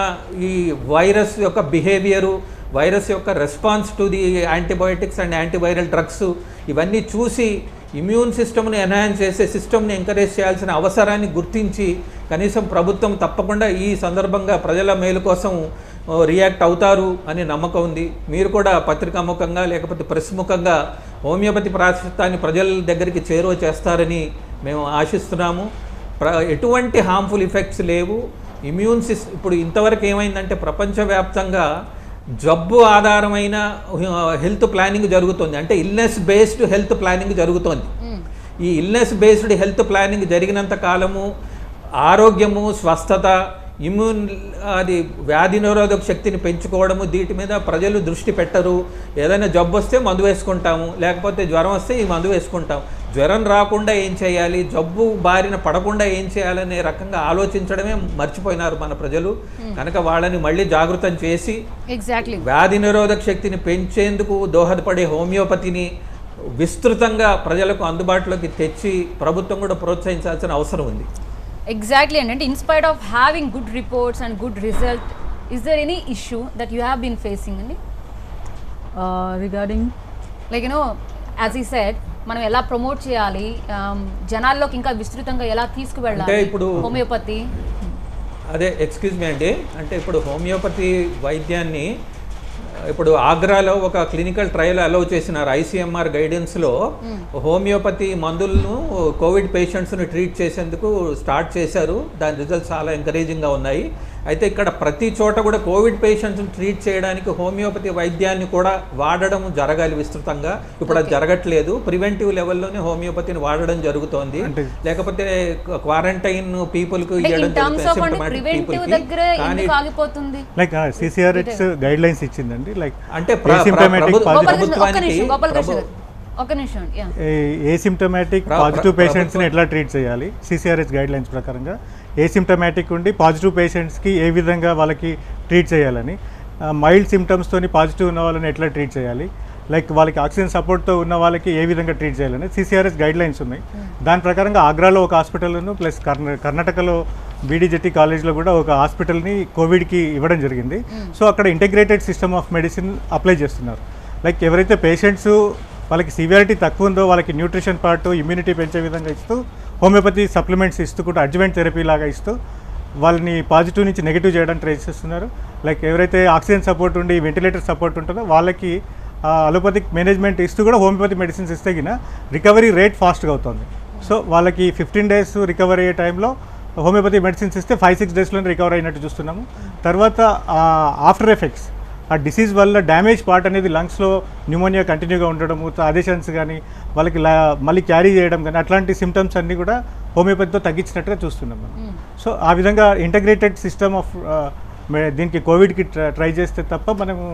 ఈ వైరస్ యొక్క బిహేవియరు, వైరస్ యొక్క response to the antibiotics and antiviral drugs ఇవన్నీ చూసి ఇమ్యూన్ సిస్టమ్ని ఎన్హాన్స్ చేసే సిస్టమ్ని ఎంకరేజ్ చేయాల్సిన అవసరాన్ని గుర్తించి కనీసం ప్రభుత్వం తప్పకుండా ఈ సందర్భంగా ప్రజల మేలు కోసం రియాక్ట్ అవుతారు అని నమ్మకం ఉంది. మీరు కూడా పత్రికాముఖంగా లేకపోతే ప్రెస్ ముఖంగా హోమియోపతి ప్రాశస్త్యాన్ని ప్రజల దగ్గరికి చేరువ చేస్తారని మేము ఆశిస్తున్నాము. ఎటువంటి హార్మ్ఫుల్ ఎఫెక్ట్స్ లేవు. ఇమ్యూన్ సిస్టమ్ ఇప్పుడు ఇంతవరకు ఏమైందంటే ప్రపంచవ్యాప్తంగా జబ్బు ఆధారమైన హెల్త్ ప్లానింగ్ జరుగుతుంది, అంటే ఇల్నెస్ బేస్డ్ హెల్త్ ప్లానింగ్ జరుగుతుంది. ఈ ఇల్నెస్ బేస్డ్ హెల్త్ ప్లానింగ్ జరిగినంత కాలము ఆరోగ్యము, స్వస్థత, ఇమ్యూన్ అది వ్యాధి నిరోధక శక్తిని పెంచుకోవడము వీటి మీద ప్రజలు దృష్టి పెట్టరు. ఏదైనా జబ్బు వస్తే మందు వేసుకుంటాము, లేకపోతే జ్వరం వస్తే ఈ మందు వేసుకుంటాం. జ్వరం రాకుండా ఏం చేయాలి, జబ్బు బారిన పడకుండా ఏం చేయాలనే రకంగా ఆలోచించడమే మర్చిపోయినారు మన ప్రజలు. కనుక వాళ్ళని మళ్ళీ జాగృతం చేసి వ్యాధి నిరోధక శక్తిని పెంచేందుకు దోహదపడే హోమియోపతిని విస్తృతంగా ప్రజలకు అందుబాటులోకి తెచ్చి ప్రభుత్వం కూడా ప్రోత్సహించాల్సిన అవసరం ఉంది. Exactly, and in spite of having good reports and good result, is there any issue that you have been facing? Regarding like as he said, మనం ఎలా ప్రమోట్ చేయాలి, జనాల్లోకి ఇంకా విస్తృతంగా ఎలా తీసుకువెళ్ళాలి ఇప్పుడు హోమియోపతి? అదే ఎక్స్క్యూజ్ మీ అండి, అంటే ఇప్పుడు హోమియోపతి వైద్యాన్ని ఇప్పుడు ఆగ్రాలో ఒక క్లినికల్ ట్రయల్ అలౌ చేసినారు. ఐసీఎంఆర్ గైడెన్స్లో హోమియోపతి మందులను కోవిడ్ పేషెంట్స్ని ట్రీట్ చేసేందుకు స్టార్ట్ చేశారు. దాని రిజల్ట్స్ చాలా ఎంకరేజింగ్గా ఉన్నాయి. అయితే ఇక్కడ ప్రతి చోట కూడా కోవిడ్ పేషెంట్స్ని ట్రీట్ చేయడానికి హోమియోపతి వైద్యాన్ని కూడా వాడడం జరగాలి విస్తృతంగా. ఇప్పుడు అది జరగట్లేదు. ప్రివెంటివ్ లెవెల్లోనే హోమియోపతిని వాడడం జరుగుతోంది. లేకపోతే క్వారంటైన్ పీపుల్కి ఇవ్వడం like CCRH guide lines ఇచ్చిందండి. Like అంటే ఏసిమ్టమాటిక్ పాజిటివ్ పేషెంట్స్ని ఎట్లా ట్రీట్ చేయాలి సిసిఆర్హెచ్ గైడ్ లైన్స్ ప్రకారంగా ఏసిమ్టమాటిక్ ఉండి పాజిటివ్ పేషెంట్స్కి ఏ విధంగా వాళ్ళకి ట్రీట్ చేయాలని, మైల్డ్ సిమ్టమ్స్తోని పాజిటివ్ ఉన్న వాళ్ళని ఎట్లా ట్రీట్ చేయాలి, లైక్ వాళ్ళకి ఆక్సిజన్ సపోర్ట్తో ఉన్న వాళ్ళకి ఏ విధంగా ట్రీట్ చేయాలని CCRS గైడ్లైన్స్ ఉన్నాయి. దాని ప్రకారంగా ఆగ్రాలో ఒక హాస్పిటల్ను ప్లస్ కర్ణాటకలో BDJT కాలేజ్లో కూడా ఒక హాస్పిటల్ని కోవిడ్కి ఇవ్వడం జరిగింది. సో అక్కడ integrated system of medicine apply చేస్తున్నారు. లైక్ ఎవరైతే పేషెంట్స్ వాళ్ళకి సివియారిటీ తక్కువ ఉందో వాళ్ళకి న్యూట్రిషన్ పార్ట్, ఇమ్యూనిటీ పెంచే విధంగా ఇస్తూ, హోమియోపతి సప్లిమెంట్స్ ఇస్తూ కూడా అడ్జువెంట్ థెరపీ లాగా ఇస్తూ వాళ్ళని పాజిటివ్ నుంచి నెగిటివ్ చేయడానికి ట్రై చేస్తున్నారు. లైక్ ఎవరైతే ఆక్సిజన్ సపోర్ట్ ఉండి వెంటిలేటర్ సపోర్ట్ ఉంటుందో వాళ్ళకి అలోపతిక్ మేనేజ్మెంట్ ఇస్తూ కూడా హోమియోపతి మెడిసిన్స్ ఇస్తే గిన రికవరీ రేట్ ఫాస్ట్గా అవుతుంది. సో వాళ్ళకి 15 days రికవరీ అయ్యే టైంలో హోమియోపతి మెడిసిన్స్ ఇస్తే 5-6 daysలోనే రికవర్ అయినట్టు చూస్తున్నాము. తర్వాత ఆఫ్టర్ ఎఫెక్ట్స్, ఆ డిసీజ్ వల్ల డ్యామేజ్ పార్ట్ అనేది లంగ్స్లో న్యూమోనియా కంటిన్యూగా ఉండడము, అదేషన్స్ కానీ వాళ్ళకి మళ్ళీ క్యారీ చేయడం కానీ అట్లాంటి సిమ్టమ్స్ అన్నీ కూడా హోమియోపతితో తగ్గించినట్టుగా చూస్తున్నాం మనం. సో ఆ విధంగా ఇంటగ్రేటెడ్ సిస్టమ్ ఆఫ్ దీనికి కోవిడ్కి ట్రై చేస్తే తప్ప మనము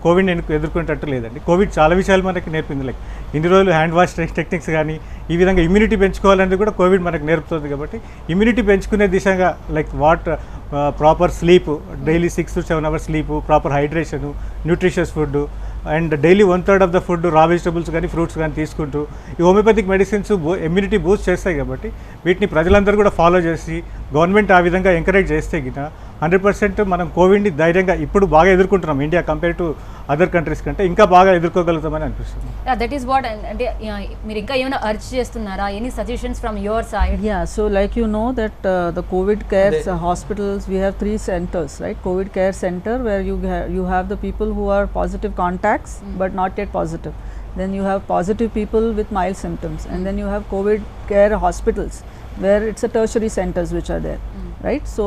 కోవిడ్ని ఎదుర్కొనేటట్టు లేదండి. కోవిడ్ చాలా విషయాలు మనకి నేర్పింది. లైక్ ఇన్ని రోజులు హ్యాండ్ వాష్ టెక్నిక్స్ కానీ ఈ విధంగా ఇమ్యూనిటీ పెంచుకోవాలనేది కూడా కోవిడ్ మనకు నేర్పుతుంది. కాబట్టి ఇమ్యూనిటీ పెంచుకునే దిశగా like proper sleep, daily 6 to 7 hours sleep, proper హైడ్రేషను, nutritious food and daily 1/3 of the food రా వెజిటబుల్స్ కానీ ఫ్రూట్స్ కానీ తీసుకుంటూ ఈ హోమియోపతిక్ మెడిసిన్స్ ఇమ్యూనిటీ బూస్ట్ చేస్తాయి. కాబట్టి వీటిని ప్రజలందరూ కూడా ఫాలో చేసి గవర్నమెంట్ ఆ విధంగా ఎంకరేజ్ చేస్తే గిన 100% మనం కోవిడ్ని ధైర్యంగా ఇప్పుడు బాగా ఎదుర్కొంటున్నాం. India compare to other countries కంటే ఇంకా బాగా ఎదుర్కోగలుగుతామని అనిపిస్తుంది. That is what. అంటే మీరు ఇంకా ఏమైనా అర్జ్ చేస్తున్నారా? Any suggestions from your side? Yeah, so like you know that the COVID care hospitals, we have 3 centers, right? COVID care center where you have the people who are positive contacts but not yet positive. Then you have positive people with mild symptoms, and then you have COVID care hospitals where it's a tertiary centers which are there. Right, so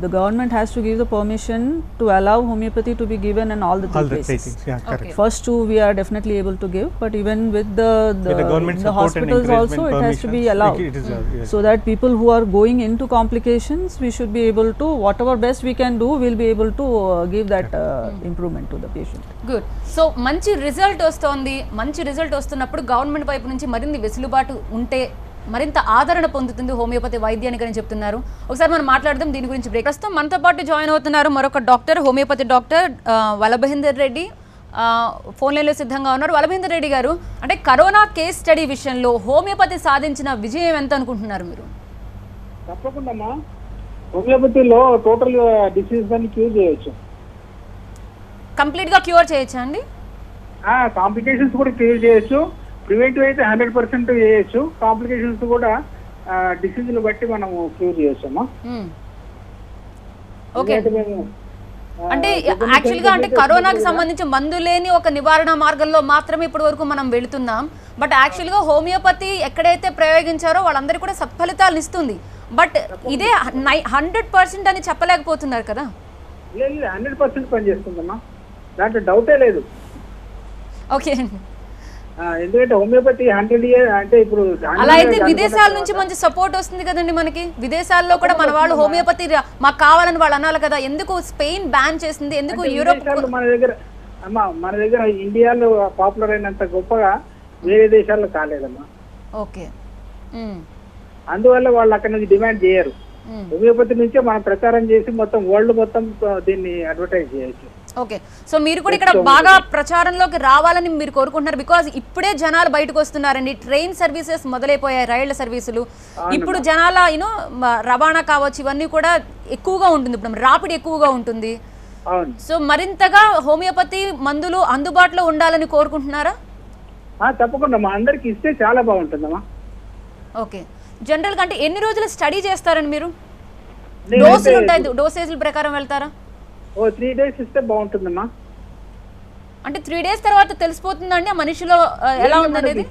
the government has to give the permission to allow homeopathy to be given in all the three places. Yeah, correct. Okay. First 2 we are definitely able to give, but even with the government the support and hospitals also encouragement it has to be permissions, allowed, it is, yes. so that people who are going into complications, we should be able to, whatever best we can do, we'll be able to give that improvement to the patient. Good. So మంచి result వస్తోంది. మంచి result వస్తున్నప్పుడు government వైపు నుంచి మరిన్ని వెసులుబాటు ఉంటే మరింత ఆదరణ పొందుతుంది హోమియోపతి వైద్యానికి అని చెప్తున్నారు. ఒకసారి మనం మాట్లాడదాం దీని గురించి. బ్రేక్. ప్రస్తుతం మనతో పాటు జాయిన్ అవుతున్నారు మరొక doctor, homoeopathy doctor Vallabhender Reddy phone లైన్లో సిద్ధంగా ఉన్నారు. వల్లభేందర్ రెడ్డి గారు, అంటే కరోనా కేస్ స్టడీ విషయంలో హోమియోపతి సాధించిన విజయం ఎంత అనుకుంటున్నారు మీరు? తప్పకుండా హోమియోపతిలో టోటల్ డిసీజ్ అని క్యూర్ చేయొచ్చు. కంప్లీట్గా క్యూర్ చేయొచ్చా అండి? కాంప్లికేషన్స్ కూడా క్యూర్ చేయొచ్చు. ప్రివెంటివ్ అయితే 100% చేయొచ్చు. కాంప్లికేషన్స్ కూడా డిసీజ్ని బట్టి మనం క్యూర్ చేయొచ్చు అమ్మా. ఓకే. అంటే యాక్చువల్గా అంటే కరోనాకి సంబంధించి మందు లేని ఒక నివారణ మార్గంలో మాత్రమే ఇప్పటి వరకు మనం వెళుతున్నాం. బట్ యాక్చువల్గా హోమియోపతి ఎక్కడైతే ప్రయోగించారో వాళ్ళందరికీ కూడా సత్ఫలితాలను ఇస్తుంది. బట్ ఇదే 100% అని చెప్పలేకపోతున్నారు కదా? లేదు, 100% పనిచేస్తుందమ్మా, దాంట్లో డౌటే లేదు. ఓకే. ఎందుకంటే హోమియోపతి 100 years అంటే ఇప్పుడు అలా అయితే విదేశాల నుంచి మంచి సపోర్ట్ వస్తుంది కదండి మనకి. విదేశాల్లో కూడా మన వాళ్ళు హోమియోపతి మాకు కావాలని వాళ్ళు అనాలి కదా. ఎందుకు స్పెయిన్ బ్యాన్ చేసింది, ఎందుకు యూరోప్? మన దగ్గర ఇండియాలో పాపులర్ అయినంత గొప్పగా వేరే దేశాల్లో కాలేదమ్మా. ఓకే. అందువల్ల వాళ్ళు అక్కడ నుంచి డిమాండ్ చేయరు. హోమియోపతి నుంచే మనం ప్రచారం చేసి మొత్తం వరల్డ్ మొత్తం దీన్ని అడ్వర్టైజ్ చేయొచ్చు. ఓకే. సో మీరు కూడా ఇక్కడ బాగా ప్రచారంలోకి రావాలని మీరు కోరుకుంటున్నారు. బికాజ్ ఇప్పుడే జనాలు బయటకు వస్తున్నారండి. ట్రైన్ సర్వీసెస్ మొదలైపోయాయి, రైళ్ల సర్వీసులు. ఇప్పుడు జనాల రవాణా కావచ్చు, ఇవన్నీ కూడా ఎక్కువగా ఉంటుంది. ఇప్పుడు రాపిడి ఎక్కువగా ఉంటుంది. సో మరింతగా హోమియోపతి మందులు అందుబాటులో ఉండాలని కోరుకుంటున్నారా? తప్పకుండా మా అందరికి ఇస్తే చాలా బాగుంటుందమ్మా. ఓకే. జనరల్గా అంటే ఎన్ని రోజులు స్టడీ చేస్తారండి మీరు? డోసులు ఉంటాయి, డోసేజ్ల ప్రకారం వెళ్తారా? 3 days ఇస్తే బాగుంటుందమ్మా. అంటే 3 days తర్వాత తెలిసిపోతుందండి ఆ మనిషిలో ఎలా ఉందనేది?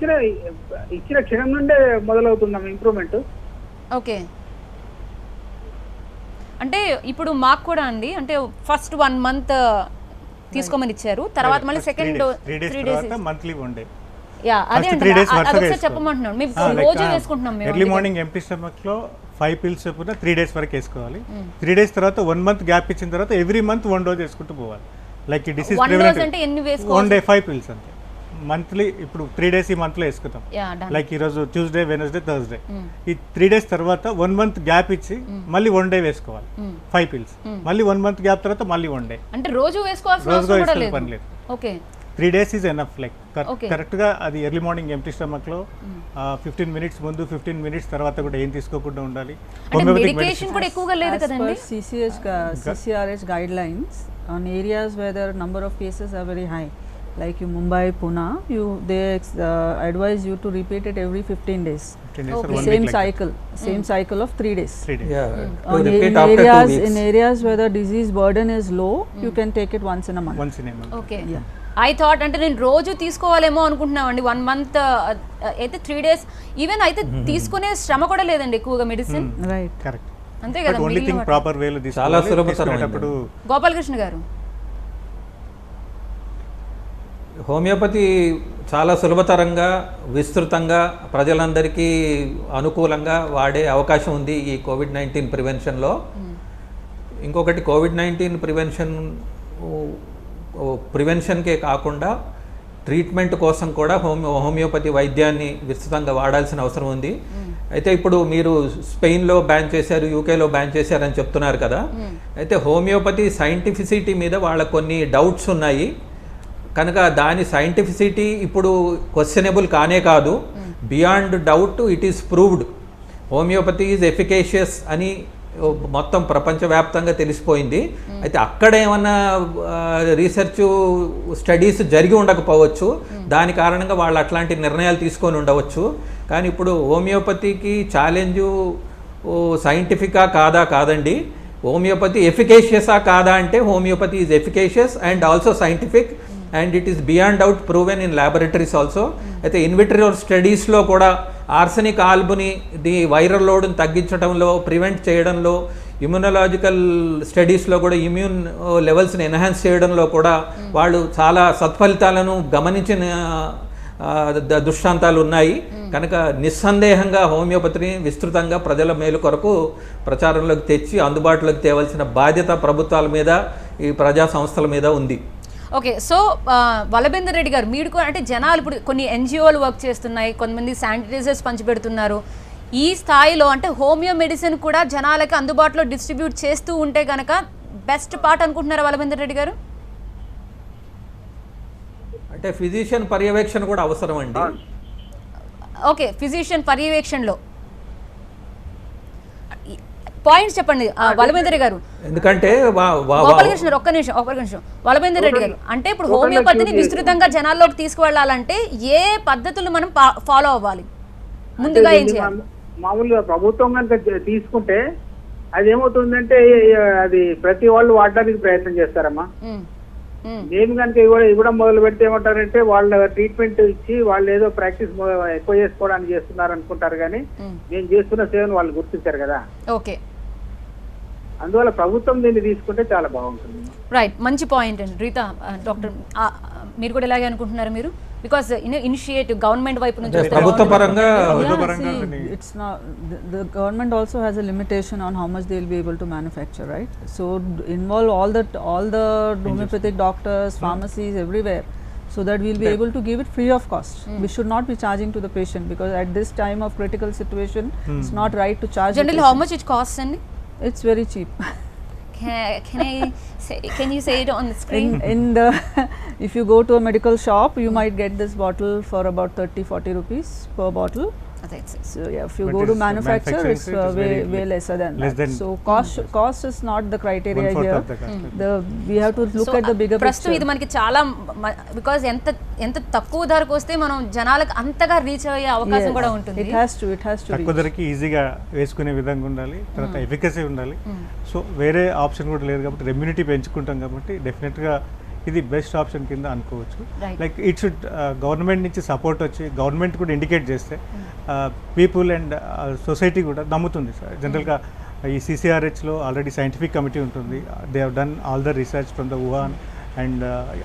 ఇచ్చిన క్షణం నుండే మొదలవుతుందమ్మా ఇంప్రూవ్మెంట్. ఓకే. అంటే ఇప్పుడు మాకు కూడా అండి, అంటే ఫస్ట్ 1 month తీసుకోమని ఇచ్చారు. తర్వాత మళ్ళీ second 3 days monthly 1 day. Yeah, అదే అదొకసారి చెప్పమంటున్నాను. మేము రోజు వేసుకుంటున్నాం. మేము ఎర్లీ మార్నింగ్ ఎంప్టీ స్టమక్ లో 5 pills చొప్పున 3 days వరకు వేసుకోవాలి. 3 days తర్వాత 1 month గ్యాప్ ఇచ్చిన తర్వాత ఎవ్రీ మంత్ 1 dose వేసుకుంటూ పోవాలి. లైక్ ఈ డిసీజ్ ప్రివెంట్ అంటే ఎన్ని వేసుకోవాలి? 1 day 5 pills అంతే. మంత్లీ ఇప్పుడు 3 days ఈ మంత్లో వేసుకుంటాం. Yeah done. లైక్ ఈరోజు ట్యూస్డే, వెనస్డే, థర్స్డే, ఈ 3 days తర్వాత 1 month గ్యాప్ ఇచ్చి మళ్ళీ 1 day వేసుకోవాలి 5 pills. మళ్ళీ 1 month గ్యాప్ తర్వాత మళ్ళీ 1 day. అంటే రోజు వేసుకోవాల్సిన రోజుగా అవసరం కూడా వేసుకోవాలి పని లేదు. లేదు. Okay 3 days is enough. Like Okay. కరెక్ట్గా అది ఎర్లీ మార్నింగ్ ఎంప్టీ స్టమక్లో 15 minutes ముందు 15 minutes తర్వాత కూడా ఏం తీసుకోకుండా ఉండాలి. అంటే మెడికేషన్ కూడా ఎక్కువగా లేదు As కదండి. per CCRH guidelines, on areas where the number of cases are very high, like you Mumbai, Pune, they advise you to repeat it every 15 days. 15 days or Okay. 1 week Same cycle of 3 days. 3 days. Yeah, to On repeat in after 2 areas weeks. in areas where the disease burden is low, you can take it once in a month. Once in a month. Okay Yeah. I thought అంటే నేను రోజు తీసుకోవాలేమో అనుకుంటున్నామండి. 1 month అయితే 3 days even అయితే తీసుకునే శ్రమ కూడా లేదండి ఎక్కువగా మెడిసిన్. Right. కరెక్ట్. అంతే బట్ కదా. ఓన్లీ థింగ్ ప్రాపర్ వేలో చాలా సులభతరం తీసుకునేటప్పుడు గోపాలకృష్ణ గారు, హోమియోపతి చాలా సులభతరంగా విస్తృతంగా ప్రజలందరికీ అనుకూలంగా వాడే అవకాశం ఉంది ఈ COVID-19 ప్రివెన్షన్లో. ఇంకొకటి COVID-19 ప్రివెన్షన్కే కాకుండా ట్రీట్మెంట్ కోసం కూడా హోమియోపతి వైద్యాన్ని విస్తృతంగా వాడాల్సిన అవసరం ఉంది. అయితే ఇప్పుడు మీరు స్పెయిన్లో బ్యాన్ చేశారు, యూకేలో బ్యాన్ చేశారని చెప్తున్నారు కదా. అయితే హోమియోపతి సైంటిఫిసిటీ మీద వాళ్ళ కొన్ని డౌట్స్ ఉన్నాయి కనుక దాని సైంటిఫిసిటీ ఇప్పుడు క్వశ్చనబుల్ కానే కాదు. Beyond doubt it is proved. Homeopathy is efficacious అని మొత్తం ప్రపంచవ్యాప్తంగా తెలిసిపోయింది. అయితే అక్కడ ఏమన్నా రీసెర్చ్ స్టడీస్ జరిగి ఉండకపోవచ్చు, దాని కారణంగా వాళ్ళు అట్లాంటి నిర్ణయాలు తీసుకొని ఉండవచ్చు. కానీ ఇప్పుడు హోమియోపతికి ఛాలెంజు సైంటిఫికా కాదండి, హోమియోపతి ఎఫికేషియసా కాదా అంటే homeopathy is efficacious and also scientific and it is beyond out proven in laboratories also. అయితే ఇన్విట్రో స్టడీస్లో కూడా ఆర్సెనిక్ ఆల్బుని వైరల్ లోడ్ని తగ్గించడంలో, ప్రివెంట్ చేయడంలో, ఇమ్యునలాజికల్ స్టడీస్లో కూడా ఇమ్యూన్ లెవెల్స్ని ఎన్హాన్స్ చేయడంలో కూడా వాళ్ళు చాలా సత్ఫలితాలను గమనించిన దృష్టాంతాలు ఉన్నాయి. కనుక నిస్సందేహంగా హోమియోపతిని విస్తృతంగా ప్రజల మేలు కొరకు ప్రచారంలోకి తెచ్చి అందుబాటులోకి తేవాల్సిన బాధ్యత ప్రభుత్వాల మీద, ఈ ప్రజా సంస్థల మీద ఉంది. ఓకే సో వలభేందర్ రెడ్డి గారు, మీరు కూడా అంటే జనాలు ఇప్పుడు కొన్ని ఎన్జిఓలు వర్క్ చేస్తున్నాయి, కొంతమంది శానిటైజర్స్ పంచిపెడుతున్నారు. ఈ స్థాయిలో అంటే హోమియో మెడిసిన్ కూడా జనాలకి అందుబాటులో డిస్ట్రిబ్యూట్ చేస్తూ ఉంటే కనుక బెస్ట్ పార్ట్ అనుకుంటున్నారా వలభేందర్ రెడ్డి గారు? అంటే ఫిజిషియన్ పర్యవేక్షణ కూడా అవసరం అండి. ఓకే, ఫిజిషియన్ పర్యవేక్షణలో పాయింట్స్ చెప్పండి వలభేందర్ గారు. ఎందుకంటే గోపాలకృష్ణ ఒక్క నిమిషం వలభేందర్ రెడ్డి గారు, అంటే ఇప్పుడు హోమియోపతిని విస్తృతంగా జనాల్లోకి తీసుకువెళ్ళాలంటే ఏ పద్ధతులు మనం ఫాలో అవ్వాలి, ముందుగా ఏం చేయాలి? మామూలుగా ప్రభుత్వం కనుక తీసుకుంటే అది ఏమవుతుందంటే అది ప్రతి వాళ్ళు వాడడానికి ప్రయత్నం చేస్తారమ్మా. నేను కనుక ఇవ్వడం మొదలు పెడితే ఏమంటారంటే వాళ్ళ ట్రీట్మెంట్ ఇచ్చి వాళ్ళు ఏదో ప్రాక్టీస్ ఎక్కువ చేసుకోవడానికి చేస్తున్నారు అనుకుంటారు, కానీ నేను చేస్తున్న సేవను వాళ్ళు గుర్తించారు కదా. ఓకే, అందువల్ల ప్రభుత్వం దీన్ని తీసుకుంటే చాలా బాగుంటుంది. రైట్, మంచి పాయింట్ అండి. రీతా డాక్టర్, మీరు కూడా ఇలాగే అనుకుంటున్నారు మీరు? బికాస్ ఇనిషియేటివ్ గవర్నమెంట్ వైపు నుంచి ప్రభుత్వ పరంగా It's not the government also has a limitation on how much they will be able to manufacture, right? So involve all the homeopathic doctors, pharmacies everywhere, so that we will be able to give it free of cost. We should not be charging to the patient, because at this time of critical situation it's not right to charge. Generally how much it costs and it's very cheap. Can you say it on the screen? In the if you go to a medical shop, you might get this bottle for about 30-40 rupees per bottle. So yeah, if you But go it to is manufacture, it's manufacturing, it is way lesser than less that. than So cost is not the criteria 1/4 here. of the cost. We have to look at the bigger ప్రస్తుతం picture. ఇది మనకి చాలా, because ఎంత తక్కువ ధరకు వస్తే మనం జనాలకు అంతగా రీచ్ అయ్యే అవకాశం కూడా ఉంటుంది. It has to తక్కువ ధరకి ఈజీగా వేసుకునే విధంగా ఉండాలి, తర్వాత ఎఫికసీ ఉండాలి. సో వేరే ఆప్షన్ కూడా లేదు కాబట్టి రెమ్యూనిటీ పెంచుకుంటాం కాబట్టి డెఫినెట్గా ఇది బెస్ట్ ఆప్షన్ కింద అనుకోవచ్చు. లైక్ ఇట్ షుడ్ గవర్నమెంట్ నుంచి సపోర్ట్ వచ్చి గవర్నమెంట్ కూడా ఇండికేట్ చేస్తే పీపుల్ అండ్ సొసైటీ కూడా నమ్ముతుంది సార్. జనరల్గా ఈ CCRHలో ఆల్రెడీ సైంటిఫిక్ కమిటీ ఉంటుంది. They have done all the research from the Wuhan and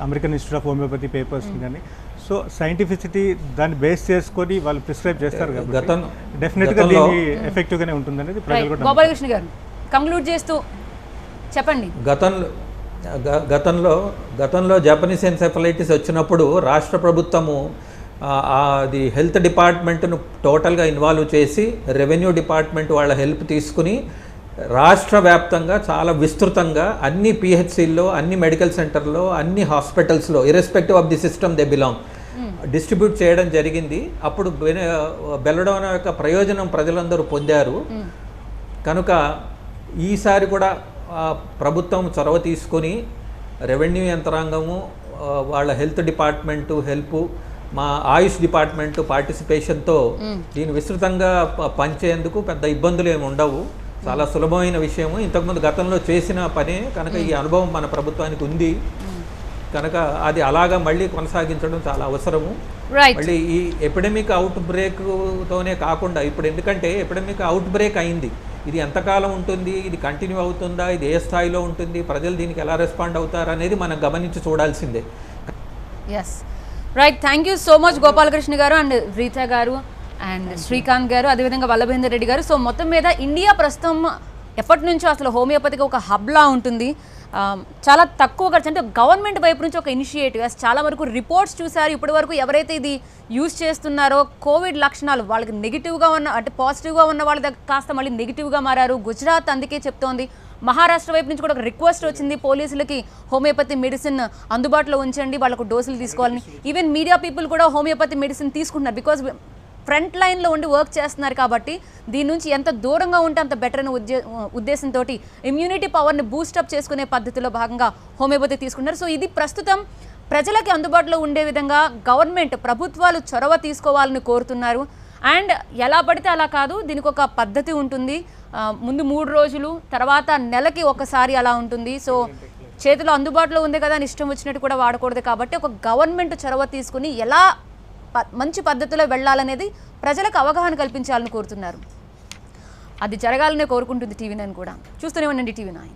American institute of homeopathy papers కానీ. సో సైంటిఫిసిటీ దాన్ని బేస్ చేసుకొని వాళ్ళు ప్రిస్క్రైబ్ చేస్తారు కాబట్టి డెఫినెట్గా దీన్ని ఎఫెక్టివ్గానే ఉంటుంది అనేది ప్రజలు కూడా. గోపాలకృష్ణ గారు కంక్లూడ్ చేస్తూ చెప్పండి. గతంలో జపనీస్ ఎన్సెఫలైటిస్ వచ్చినప్పుడు రాష్ట్ర ప్రభుత్వము అది హెల్త్ డిపార్ట్మెంట్ను టోటల్గా ఇన్వాల్వ్ చేసి రెవెన్యూ డిపార్ట్మెంట్ వాళ్ళ హెల్ప్ తీసుకుని రాష్ట్ర వ్యాప్తంగా చాలా విస్తృతంగా అన్ని పిహెచ్సిల్లో, అన్ని మెడికల్ సెంటర్లో, అన్ని హాస్పిటల్స్లో irrespective of the system they belong distribute చేయడం జరిగింది. అప్పుడు బెల్లడోనా యొక్క ప్రయోజనం ప్రజలందరూ పొందారు. కనుక ఈసారి కూడా ప్రభుత్వం చొరవ తీసుకొని రెవెన్యూ యంత్రాంగము, వాళ్ళ హెల్త్ డిపార్ట్మెంటు హెల్ప్, మా ఆయుష్ డిపార్ట్మెంటు పార్టిసిపేషన్తో దీన్ని విస్తృతంగా పనిచేందుకు పెద్ద ఇబ్బందులు ఏమి ఉండవు. చాలా సులభమైన విషయము. ఇంతకుముందు గతంలో చేసిన పనే కనుక ఈ అనుభవం మన ప్రభుత్వానికి ఉంది కనుక అది అలాగా మళ్ళీ కొనసాగించడం చాలా అవసరము. మళ్ళీ ఈ ఎపిడమిక్ అవుట్ బ్రేక్తోనే కాకుండా ఇప్పుడు ఎందుకంటే ఎపిడమిక్ అవుట్ బ్రేక్ అయింది, ఇది ఎంతకాలం ఉంటుంది, ఇది కంటిన్యూ అవుతుందా, ఇది ఏ స్థాయిలో ఉంటుంది, ప్రజలు దీనికి ఎలా రెస్పాండ్ అవుతారు అనేది మనం గమనించి చూడాల్సిందే. Yes right, thank you so much Gopalakrishna garu and Rita గారు అండ్ శ్రీకాంత్ గారు, అదేవిధంగా వల్లభేందర్ రెడ్డి గారు. సో మొత్తం మీద ఇండియా ప్రస్తుతం ఎప్పటి నుంచో అసలు హోమియోపతికి ఒక హబ్లా ఉంటుంది. చాలా తక్కువ ఖర్చు, అంటే గవర్నమెంట్ వైపు నుంచి ఒక ఇనిషియేటివ్, చాలా వరకు రిపోర్ట్స్ చూశారు. ఇప్పటి వరకు ఎవరైతే ఇది యూజ్ చేస్తున్నారో కోవిడ్ లక్షణాలు వాళ్ళకి నెగిటివ్గా ఉన్న, అంటే పాజిటివ్గా ఉన్న వాళ్ళ దగ్గర కాస్త మళ్ళీ నెగిటివ్గా మారారు. గుజరాత్ అందుకే చెప్తోంది. మహారాష్ట్ర వైపు నుంచి కూడా ఒక రిక్వెస్ట్ వచ్చింది పోలీసులకి, హోమియోపతి మెడిసిన్ అందుబాటులో ఉంచండి, వాళ్ళకు డోసులు తీసుకోవాలని. ఈవెన్ మీడియా పీపుల్ కూడా హోమియోపతి మెడిసిన్ తీసుకుంటున్నారు, బికాజ్ ఫ్రంట్ లైన్లో ఉండి వర్క్ చేస్తున్నారు కాబట్టి దీని నుంచి ఎంత దూరంగా ఉంటే అంత బెటర్ అనే ఉద్దేశంతో ఇమ్యూనిటీ పవర్ని బూస్టప్ చేసుకునే పద్ధతిలో భాగంగా హోమియోపతి తీసుకుంటున్నారు. సో ఇది ప్రస్తుతం ప్రజలకి అందుబాటులో ఉండే విధంగా గవర్నమెంట్, ప్రభుత్వాలు చొరవ తీసుకోవాలని కోరుతున్నారు. అండ్ ఎలా పడితే అలా కాదు, దీనికి ఒక పద్ధతి ఉంటుంది. ముందు 3 రోజులు, తర్వాత నెలకి ఒకసారి అలా ఉంటుంది. సో చేతిలో అందుబాటులో ఉంది కదా అని ఇష్టం వచ్చినట్టు కూడా వాడకూడదు. కాబట్టి ఒక గవర్నమెంట్ చొరవ తీసుకుని ఎలా మంచి పద్ధతిలో వెళ్ళాలనేది ప్రజలకు అవగాహన కల్పించాలని కోరుతున్నారు. అది జరగాలనే కోరుకుంటుంది టీవీ9 కూడా. చూస్తూనే ఉండండి టీవీ9.